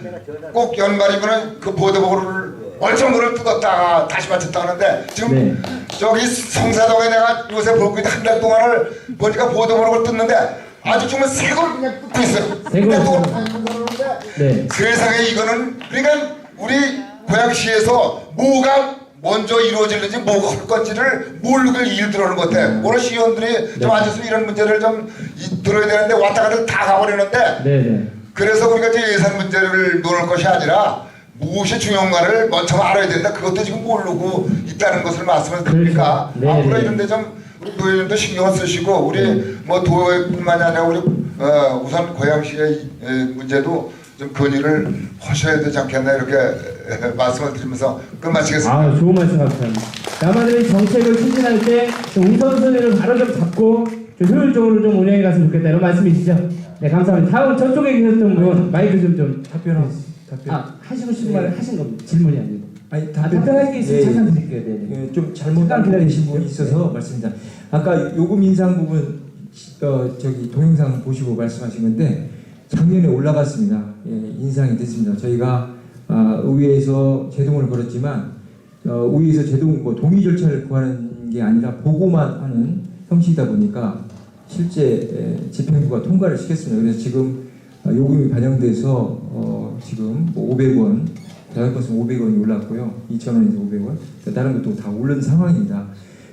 꼭 연말이면 그 보도보고를 얼쩡거를 뜯었다가 다시 맞췄다 하는데 지금 저기 성사동에 내가 요새 보고 있는 한 달 동안을 보니까 보도보고를 뜯는데 아주 정말 새걸 그냥 뜯고 있어요. 세상에 이거는 그러니까 우리 고양시에서 뭐가 먼저 이루어지는지 뭐가 할 건지를 모르고 일 들어오는 것 같아. 오늘 시의원들이 좀 앉아서 이런 문제를 좀 들어야 되는데 왔다 갔다 다 가버리는데 그래서 우리가 이제 예산 문제를 놓을 것이 아니라 무엇이 중요한가를 먼저 알아야 된다. 그것도 지금 모르고 있다는 것을 말씀을 드리니까 앞으로 이런데 좀 우리 노예님도 신경을 쓰시고 우리 뭐 도의뿐만이 아니라 우리 우선 고양시의 문제도 좀 건의를 하셔야 되지 않겠나 이렇게 말씀을 드리면서 끝마치겠습니다. 좋은 말씀 감사합니다. 남아들이 정책을 추진할 때 우선순위를 바로 좀 잡고 좀 효율적으로 좀 운영해 갔으면 좋겠다 이런 말씀이시죠? 네, 감사합니다. 다음 저쪽에 계셨던 분 마이크 좀 하시고 싶은 말 하신 겁니다. 질문이 아니고. 아니 답변할 게 있으면 잠깐 드릴게요. 좀 잘못 기다리신 분이 있어서 말씀드립니다. 아까 요금 인상 부분 저기 동영상 보시고 말씀하신 건데 작년에 올라갔습니다. 인상이 됐습니다. 저희가 의회에서 제동을 걸었지만 의회에서 제동 동의 절차를 구하는 게 아니라 보고만 하는 형식이다 보니까 실제 집행부가 통과를 시켰습니다. 그래서 지금 요금이 반영돼서 지금 500원, 다른 것은 500원이 올랐고요. 2,000원에서 500원, 다른 것도 다 오른 상황입니다.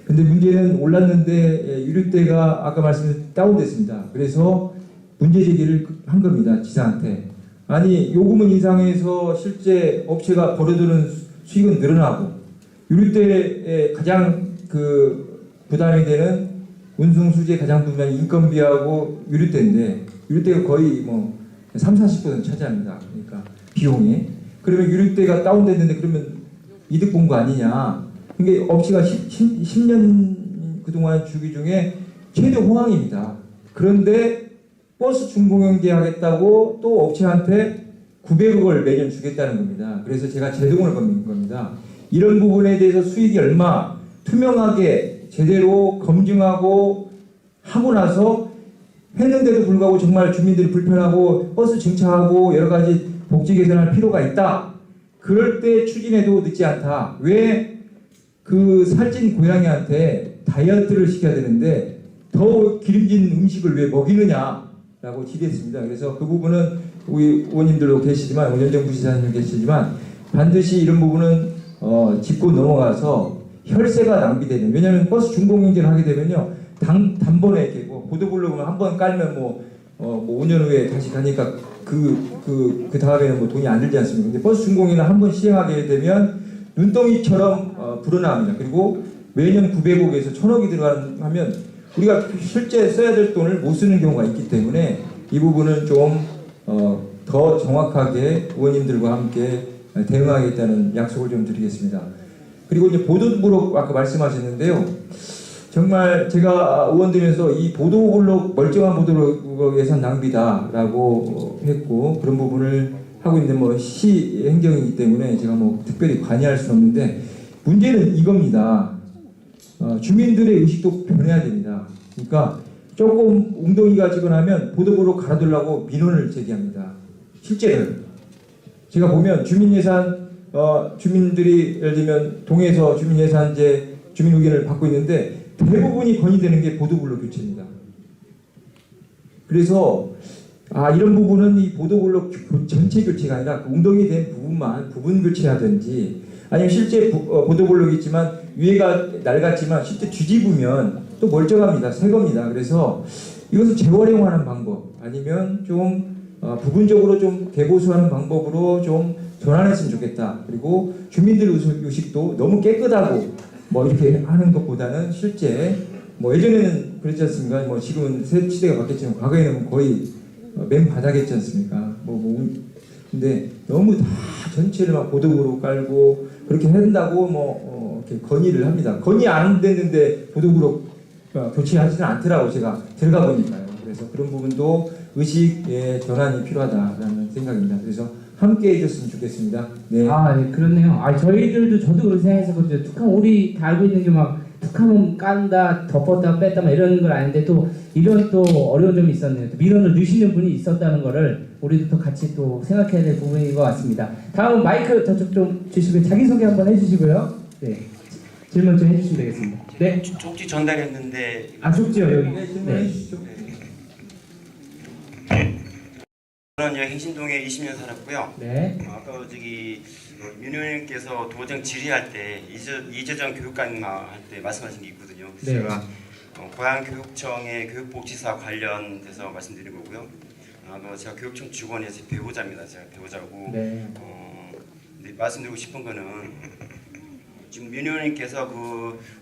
근데 문제는 올랐는데 유류대가 아까 말씀드린 다운됐습니다. 그래서 문제 제기를 한 겁니다. 지사한테. 아니 요금은 인상해서 실제 업체가 벌어들은 수익은 늘어나고 유류대에 가장 부담이 되는 운송 수지의 가장 부담이 인건비하고 유류대인데 유류대가 거의 뭐 30-40% 차지합니다. 그러니까 비용이. 그러면 유류대가 다운됐는데 그러면 이득 본 거 아니냐. 그러니까 업체가 10년 그동안 주기 중에 최대 호황입니다. 그런데 버스 중공연계 하겠다고 또 업체한테 900억을 매년 주겠다는 겁니다. 그래서 제가 제동을 거는 겁니다. 이런 부분에 대해서 수익이 얼마 투명하게 제대로 검증하고 하고 나서 했는데도 불구하고 정말 주민들이 불편하고 버스 증차하고 여러 가지 복지 개선할 필요가 있다. 그럴 때 추진해도 늦지 않다. 왜 그 살찐 고양이한테 다이어트를 시켜야 되는데 더 기름진 음식을 왜 먹이느냐 라고 질의했습니다. 그래서 그 부분은 우리 의원님들도 계시지만 원현정 부시장님 계시지만 반드시 이런 부분은 짚고 넘어가서 혈세가 낭비되는. 왜냐하면 버스 중공연계를 하게 되면요 단번에 이렇게 뭐 보도블록을 한번 깔면 뭐 5년 후에 다시 가니까 그 다음에는 뭐 돈이 안 들지 않습니까? 근데 버스 중공연을 한번 시행하게 되면 눈덩이처럼 불어납니다. 그리고 매년 900억에서 1,000억이 들어가면 우리가 실제 써야 될 돈을 못 쓰는 경우가 있기 때문에 이 부분은 좀 더 정확하게 의원님들과 함께 대응하겠다는 약속을 좀 드리겠습니다. 그리고 이제 보도블록 아까 말씀하셨는데요. 정말 제가 의원들에서 이 보도블록 멀쩡한 보도블록 예산 낭비다라고 했고 그런 부분을 하고 있는데 뭐 시 행정이기 때문에 제가 뭐 특별히 관여할 수는 없는데 문제는 이겁니다. 주민들의 의식도 변해야 됩니다. 그러니까 조금 웅덩이가 지고 나면 보도블록 갈아들라고 민원을 제기합니다. 실제는 제가 보면 주민예산 주민들이 예를 들면 동에서 주민예산제 주민 의견을 받고 있는데 대부분이 건의되는 게 보도블록 교체입니다. 그래서 이런 부분은 이 보도블록 전체 교체가 아니라 웅덩이 된 부분만 부분 교체하든지 아니면 실제 보도블록이 있지만 위에가 낡았지만 실제 뒤집으면 또 멀쩡합니다. 새 겁니다. 그래서 이것을 재활용하는 방법 아니면 좀 부분적으로 좀 개보수하는 방법으로 좀 전환했으면 좋겠다. 그리고 주민들 의식도 너무 깨끗하고 뭐 이렇게 하는 것보다는 실제 뭐 예전에는 그렇지 않습니까? 뭐 지금은 새 시대가 바뀌었지만 과거에는 거의 맨 바닥이었지 않습니까? 근데 너무 다 전체를 막 보도구로 깔고 그렇게 한다고 이렇게 건의를 합니다. 건의 안 됐는데 보도구로 교체하지는 않더라고 제가 들어가 보니까요. 그래서 그런 부분도 의식의 전환이 필요하다라는 생각입니다. 그래서 함께 해줬으면 좋겠습니다. 네. 네, 그렇네요. 저희들도 저도 그렇게 생각했었거든요. 툭하면 우리 다 알고 있는 게 막 툭하면 깐다, 덮었다, 뺐다 막 이런 걸 아는데 또 이런 또 어려운 점이 있었네요. 또 민원을 넣으시는 분이 있었다는 거를 우리도 또 같이 또 생각해야 될 부분인 것 같습니다. 다음 마이크 저쪽 좀 주시고 자기소개 한번 해주시고요. 네. 질문 좀 해주시면 되겠습니다. 네. 쪽지 전달했는데. 쪽지요 여기. 네. 저는 행신동에 20년 살았고요. 네. 아까 민호님께서 도정 질의할 때 이재정 교육관님 할 때 말씀하신 게 있거든요. 네. 제가 고양교육청의 교육복지사 관련돼서 말씀드린 거고요. 제가 교육청 직원에서 배우자입니다. 제가 배우자고. 네. 근데 말씀드리고 싶은 거는 지금 민호님께서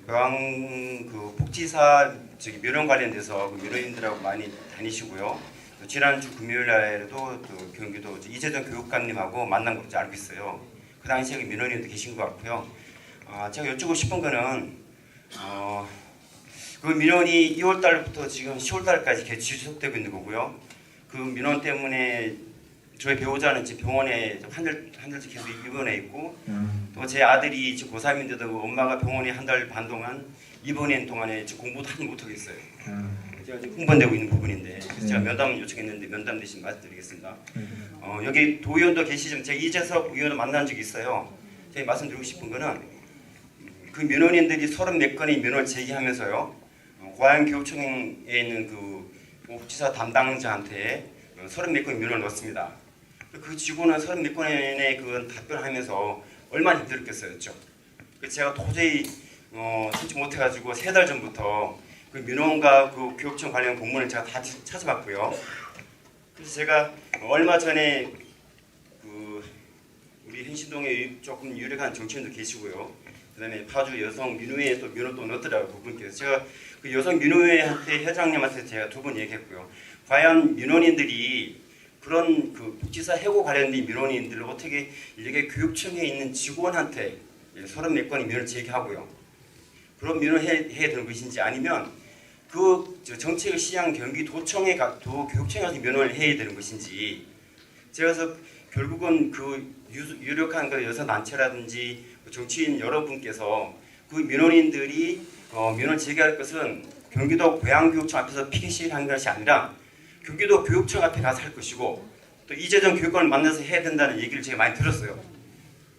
고양 복지사 민원 관련돼서 민원인들하고 많이 다니시고요. 지난주 금요일 날에도 또 경기도 이재정 교육감님하고 만난 걸로 알고 있어요. 그 당시에 민원인도 계신 것 같고요. 제가 여쭙고 싶은 거는 그 민원이 2월 달부터 지금 10월 달까지 계속 지속되고 있는 거고요. 그 민원 때문에 저희 배우자는 지금 병원에 한 달째 계속 입원해 있고 또 제 아들이 지금 고3인데도 엄마가 병원에 한 달 반 동안 입원한 동안에 지금 공부도 하지 못하겠어요. 제가 지금 흥분되고 있는 부분인데 그래서 제가 면담 요청했는데 면담 대신 말씀드리겠습니다. 여기 도의원도 계시지만 제가 이재석 의원을 만난 적이 있어요. 제가 말씀드리고 싶은 거는 그 민원인들이 30몇 건의 민원을 제기하면서요. 고양교육청에 있는 그 복지사 담당자한테 30몇 건의 민원을 넣었습니다. 그 직원은 30몇 건의 그 답변하면서 얼마나 힘들었겠어요. 그래서 제가 도저히 참지 못해가지고 3달 전부터 그 민원과 그 교육청 관련 공문을 제가 다 찾아봤고요. 그래서 제가 얼마 전에 그 우리 행신동에 조금 유력한 정치인도 계시고요. 그다음에 파주 여성 민우회에 또 민원 또 넣었더라고요. 그분께서 제가 그 여성 민우회한테 회장님한테 제가 2번 얘기했고요. 과연 민원인들이 그런 그 복지사 해고 관련된 민원인들을 어떻게 이렇게 교육청에 있는 직원한테 30몇 건의 민원을 제기하고요. 그런 민원을 해야 되는 것인지 아니면 그 정책을 시행한 경기도청에 교육청에 가서 민원을 해야 되는 것인지 제가 그래서 결국은 그 유력한 그 여성단체라든지 정치인 여러분께서 그 민원인들이 민원을 제기할 것은 경기도 고양교육청 앞에서 피켓을 한 것이 아니라 경기도 교육청 앞에 가서 할 것이고 또 이재정 교육관을 만나서 해야 된다는 얘기를 제가 많이 들었어요.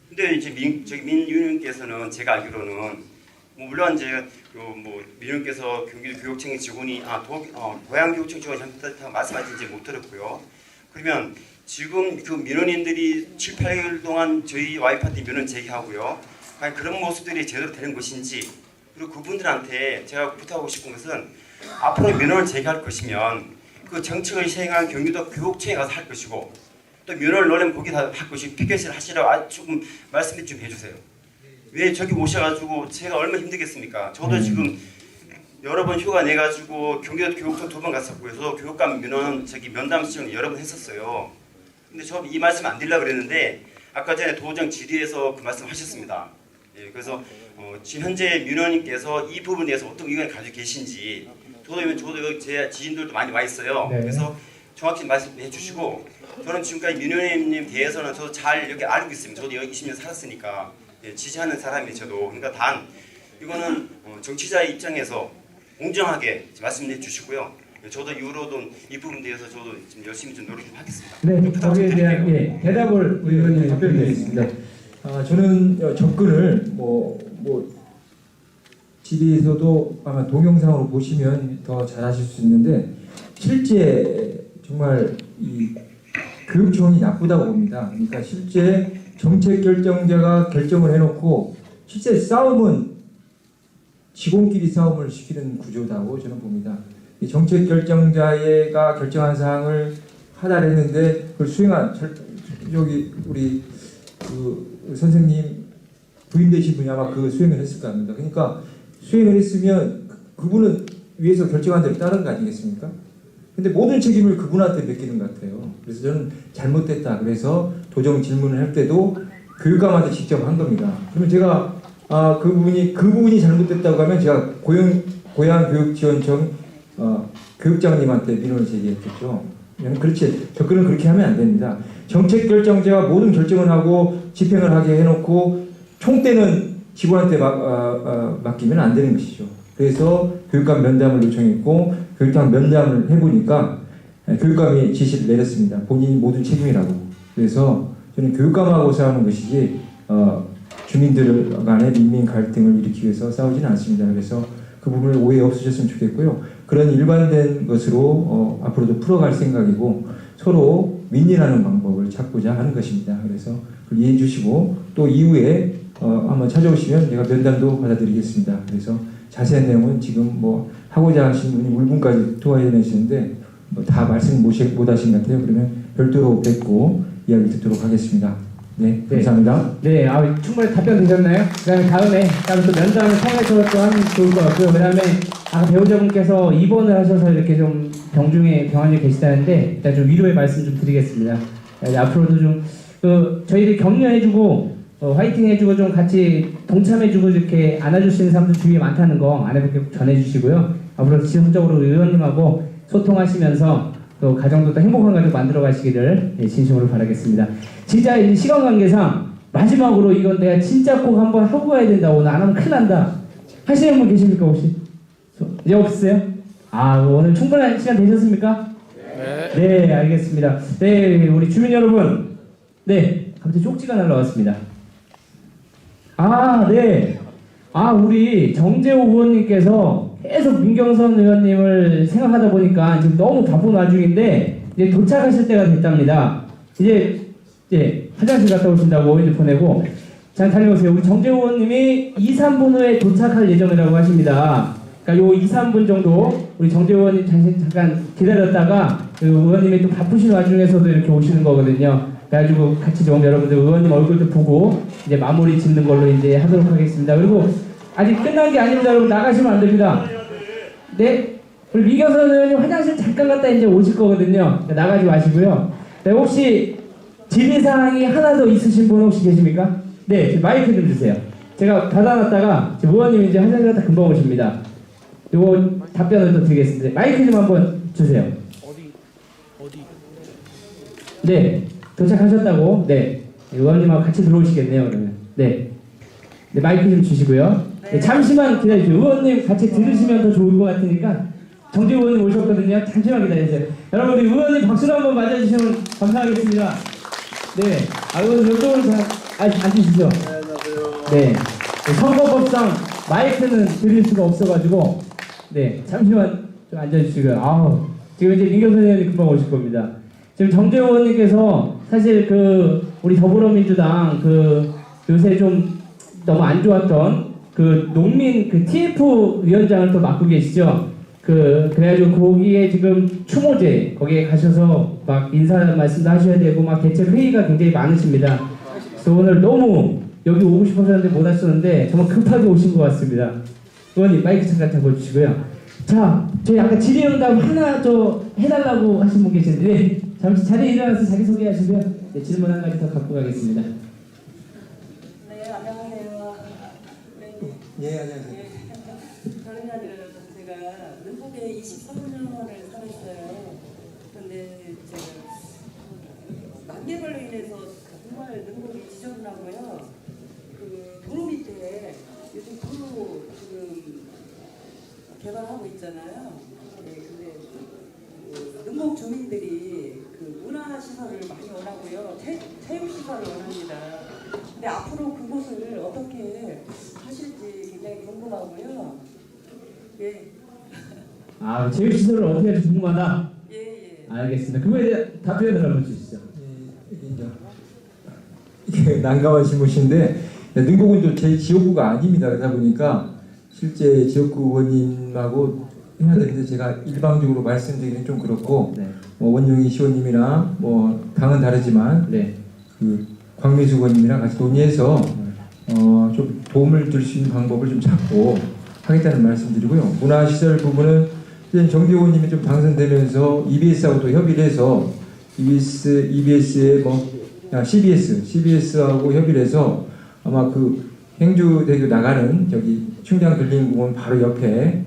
근데 이제 민 의원님께서는 제가 알기로는 물론 이제 민원께서 경기도 교육청의 직원이 고양교육청 직원이 잘못했다고 말씀하신지 못 들었고요. 그러면 지금 그 민원인들이 7, 8개월 동안 저희 와이프한테 민원 제기하고요. 과연 그런 모습들이 제대로 되는 것인지 그리고 그분들한테 제가 부탁하고 싶은 것은 앞으로 민원을 제기할 것이면 그 정책을 시행한 경기도 교육청에 가서 할 것이고 또 민원을 넣으면 거기 다 할 것이고 피켓을 하시라고 조금 말씀 좀 해주세요. 왜 저기 오셔가지고 제가 얼마나 힘들겠습니까? 저도 지금 여러 번 휴가 내가지고 경기도 교육청 2번 갔었고요. 저도 교육감 민원 면담 신청 여러 번 했었어요. 근데 저 이 말씀 안 드리려고 그랬는데 아까 전에 도정 질의에서 그 말씀 하셨습니다. 예, 그래서 지금 현재 민원인께서 이 부분에 대해서 어떤 의견을 가지고 계신지 저도 제 지인들도 많이 와 있어요. 네. 그래서 정확히 말씀해 주시고 저는 지금까지 민원인님 대해서는 저도 잘 이렇게 알고 있습니다. 저도 여기 20년 살았으니까 지지하는 사람이 저도 그러니까 단 이거는 정치자의 입장에서 공정하게 말씀해 주시고요. 저도 이후로도 이 부분에 대해서 저도 지금 열심히 좀 노력 좀 하겠습니다. 네, 거기에 대한 대답을 의원님이 답변드리겠습니다. 저는 접근을 질의에서도 아마 동영상으로 보시면 더 잘하실 수 있는데 실제 정말 이 교육청이 나쁘다고 봅니다. 그러니까 실제 정책 결정자가 결정을 해놓고 실제 싸움은 직원끼리 싸움을 시키는 구조다고 저는 봅니다. 이 정책 결정자가 결정한 사항을 하달했는데 그걸 수행한 여기 우리 그 선생님 부인 되신 분이 아마 그 수행을 했을 겁니다. 그러니까 수행을 했으면 그분은 위에서 결정한 대로 따른 거 아니겠습니까? 근데 모든 책임을 그분한테 맡기는 것 같아요. 그래서 저는 잘못됐다. 그래서 도정 질문을 할 때도 교육감한테 직접 한 겁니다. 그러면 제가 그 부분이 잘못됐다고 하면 제가 고양교육지원청 교육장님한테 민원을 제기했겠죠. 그렇지, 접근을 그렇게 하면 안 됩니다. 정책 결정자가 모든 결정을 하고 집행을 하게 해놓고 총대는 직원한테 맡기면 안 되는 것이죠. 그래서 교육감 면담을 요청했고 교육감 면담을 해보니까 교육감이 지시를 내렸습니다. 본인이 모든 책임이라고. 그래서 저는 교육감하고 싸우는 것이지 주민들 간의 민민 갈등을 일으키기 위해서 싸우지는 않습니다. 그래서 그 부분을 오해 없으셨으면 좋겠고요. 그런 일관된 것으로 앞으로도 풀어갈 생각이고 서로 윈윈하는 방법을 찾고자 하는 것입니다. 그래서 그걸 이해해 주시고 또 이후에 한번 찾아오시면 제가 면담도 받아드리겠습니다. 그래서 자세한 내용은 지금 뭐 하고자 하신 분이 물분까지 토해내시는데 다 말씀 못 하신 것 같아요. 그러면 별도로 뵙고 이야기 듣도록 하겠습니다. 네, 감사합니다. 네, 충분히 답변 되셨나요? 그다음에 다음에 또 면담을 통해서 또 하면 좋을 것 같고요. 그다음에 배우자분께서 입원을 하셔서 이렇게 좀 병중에 병원에 계시다는데 일단 좀 위로의 말씀 좀 드리겠습니다. 앞으로도 좀 저희들 격려해주고 화이팅 해주고 좀 같이 동참해주고 이렇게 안아줄 수 있는 사람들 주위에 많다는 거 아내분께 전해주시고요. 앞으로 지속적으로 의원님하고 소통하시면서 또 가정도 또 행복한 가족 만들어 가시기를 진심으로 바라겠습니다. 진짜 이 시간 관계상 마지막으로 이건 내가 진짜 꼭 한번 하고 가야 된다. 오늘 안 하면 큰일 난다. 하시는 분 계십니까 혹시? 네, 없으세요? 오늘 충분한 시간 되셨습니까? 네, 알겠습니다. 네, 우리 주민 여러분. 네, 갑자기 쪽지가 날라왔습니다. 네. 우리 정재호 의원님께서 계속 민경선 의원님을 생각하다 보니까 지금 너무 바쁜 와중인데 이제 도착하실 때가 됐답니다. 이제 화장실 갔다 오신다고 이제 보내고 잘 다녀오세요. 우리 정재호 의원님이 2, 3분 후에 도착할 예정이라고 하십니다. 그러니까 요 2, 3분 정도 우리 정재호 의원님 잠깐 기다렸다가 그 의원님이 또 바쁘신 와중에서도 이렇게 오시는 거거든요. 그래가지고 같이 좀 여러분들 의원님 얼굴도 보고 이제 마무리 짓는 걸로 이제 하도록 하겠습니다. 그리고 아직 끝난 게 아닙니다. 여러분 나가시면 안 됩니다. 네? 우리 미경선 의원님 화장실 잠깐 갔다 이제 오실 거거든요. 나가지 마시고요. 네, 혹시 질의사항이 하나 더 있으신 분 혹시 계십니까? 네, 마이크 좀 주세요. 제가 받아놨다가 의원님 이제 화장실 갔다 금방 오십니다. 요거 답변을 또 드리겠습니다. 마이크 좀 한번 주세요. 어디? 네, 도착하셨다고. 네, 의원님하고 같이 들어오시겠네요. 그러면. 네, 마이크 좀 주시고요. 네, 잠시만 기다려주세요. 의원님 같이 들으시면 더 좋을 것 같으니까 정재 의원님 오셨거든요. 잠시만 기다려주세요. 여러분 우리 의원님 박수로 한번 맞아주시면 감사하겠습니다. 네, 의원님 이쪽으로 앉으시죠. 네, 선거법상 마이크는 드릴 수가 없어가지고 네, 잠시만 좀 앉아주시고요. 지금 이제 민경선 의원님 금방 오실 겁니다. 지금 정재호 의원님께서 사실 우리 더불어민주당 요새 좀 너무 안 좋았던 농민 TF 위원장을 또 맡고 계시죠. 그래가지고 거기에 지금 추모제 거기에 가셔서 막 인사 말씀도 하셔야 되고 막 대책 회의가 굉장히 많으십니다. 그래서 오늘 너무 여기 오고 싶어서 못 하셨는데 정말 급하게 오신 것 같습니다. 의원님 마이크 잠깐 잡아주시고요. 자, 저희 아까 질의응답 하나 더 해달라고 하신 분 계시는데 네, 잠시 자리에 일어나서 자기소개하시고요. 네, 질문 한 가지 더 갖고 가겠습니다. 네, 안녕하세요. 예, 안녕하세요. 다름이 아니라 제가 능곡에 23년을 살았어요. 근데 제가 만개벌로 인해서 정말 능곡이 지저분하고요. 도로 밑에 요즘 도로 지금 개발하고 있잖아요. 네, 근데 능곡 주민들이 문화시설을 많이 원하고요. 체육시설을 원합니다. 근데 앞으로 그곳을 어떻게 하실지 굉장히 궁금하고요. 예. 체육시설을 어떻게 할지 궁금하다? 예. 알겠습니다. 그거에 대한 답변을 한번 주시죠. 이렇게 난감한 질문인데 능곡은 또 제 지역구가 아닙니다. 그러다 보니까 실제 지역구 의원님하고 해야 되는데 제가 일방적으로 말씀드리기는 좀 그렇고 원영희 시원님이나 뭐 당은 다르지만 그 광미수 의원님이랑 같이 논의해서 좀 도움을 줄 수 있는 방법을 좀 찾고 하겠다는 말씀드리고요. 문화시설 부분은 정기 의원님이 좀 당선되면서 EBS하고도 협의를 해서 EBS의 CBS하고 협의를 해서 아마 그 행주대교 나가는 저기 충장 들린공원 바로 옆에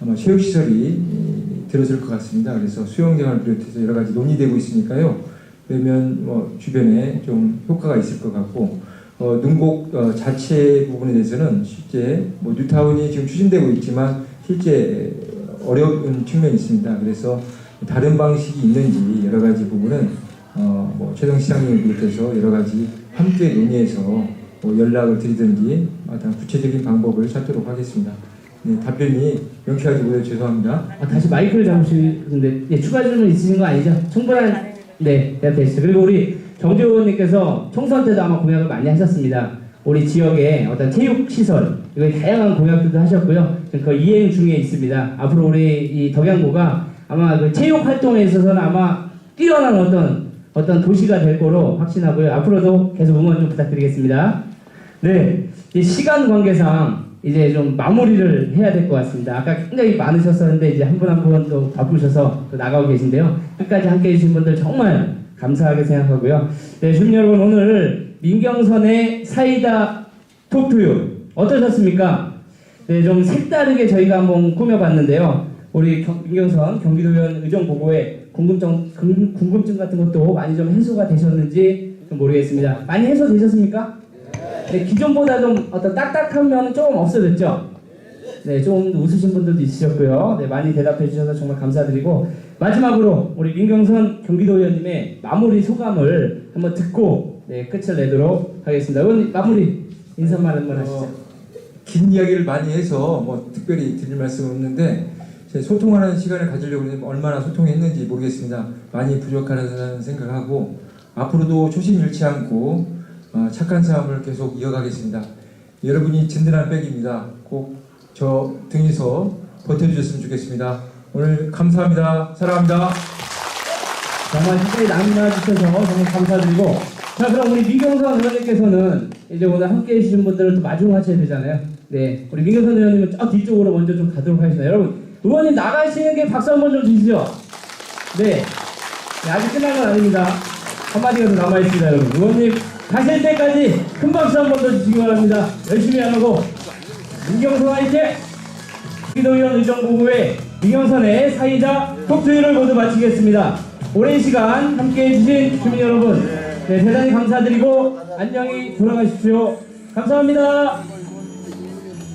아마 체육시설이 들어설 것 같습니다. 그래서 수영장을 비롯해서 여러 가지 논의되고 있으니까요. 그러면 뭐 주변에 좀 효과가 있을 것 같고 능곡 자체 부분에 대해서는 실제 뭐 뉴타운이 지금 추진되고 있지만 실제 어려운 측면이 있습니다. 그래서 다른 방식이 있는지 여러 가지 부분은 뭐 최동 시장님을 비롯해서 여러 가지 함께 논의해서 뭐 연락을 드리든지 어떤 구체적인 방법을 찾도록 하겠습니다. 네, 답변이 명쾌하지 못해서 죄송합니다. 다시 마이크를 잡으시는데 추가 질문 있으신 거 아니죠? 충분한 대답했어요. 그리고 우리 정재 의원님께서 총선 때도 아마 공약을 많이 하셨습니다. 우리 지역에 어떤 체육시설 이거 다양한 공약들도 하셨고요. 그 이행 중에 있습니다. 앞으로 우리 이 덕양구가 아마 그 체육 활동에 있어서는 아마 뛰어난 어떤 도시가 될 거로 확신하고요. 앞으로도 계속 응원 좀 부탁드리겠습니다. 네, 이 시간 관계상 이제 좀 마무리를 해야 될 것 같습니다. 아까 굉장히 많으셨었는데 이제 한 분 한 분 또 바쁘셔서 또 나가고 계신데요. 끝까지 함께 해주신 분들 정말 감사하게 생각하고요. 네, 주민 여러분 오늘 민경선의 사이다 톡투유 어떠셨습니까? 네, 좀 색다르게 저희가 한번 꾸며봤는데요. 우리 민경선 경기도의원 의정 보고에 궁금증 같은 것도 많이 좀 해소가 되셨는지 좀 모르겠습니다. 많이 해소되셨습니까? 네, 기존보다 좀 어떤 딱딱한 면은 조금 없어졌죠? 네, 좀 웃으신 분들도 있으셨고요. 네, 많이 대답해 주셔서 정말 감사드리고 마지막으로 우리 민경선 경기도의원님의 마무리 소감을 한번 듣고 끝을 내도록 하겠습니다. 의원님 마무리 인사말 한번 하시죠. 긴 이야기를 많이 해서 뭐 특별히 드릴 말씀은 없는데 소통하는 시간을 가지려고 했는데 얼마나 소통했는지 모르겠습니다. 많이 부족하다는 생각하고 앞으로도 초심 잃지 않고 착한 싸움을 계속 이어가겠습니다. 여러분이 든든한 백입니다. 꼭 저 등에서 버텨주셨으면 좋겠습니다. 오늘 감사합니다. 사랑합니다. 정말 특별히 남겨주셔서 정말 감사드리고 자 그럼 우리 민경선 의원님께서는 이제 오늘 함께 해주신 분들을 또 마중하셔야 되잖아요. 네, 우리 민경선 의원님은 저 뒤쪽으로 먼저 좀 가도록 하겠습니다. 여러분 의원님 나가시는 게 박수 한번 좀 주시죠. 네, 아직 끝난 건 아닙니다. 한마디가 더 남아있습니다. 여러분 의원님 가실 때까지 큰 박수 한번 더 주시기 바랍니다. 열심히 하고 민경선 화이팅! 경기도의원 의정부의 민경선의 사이다 톡투유를 모두 마치겠습니다. 오랜 시간 함께 해주신 주민 여러분 대단히 감사드리고 안녕히 돌아가십시오. 감사합니다.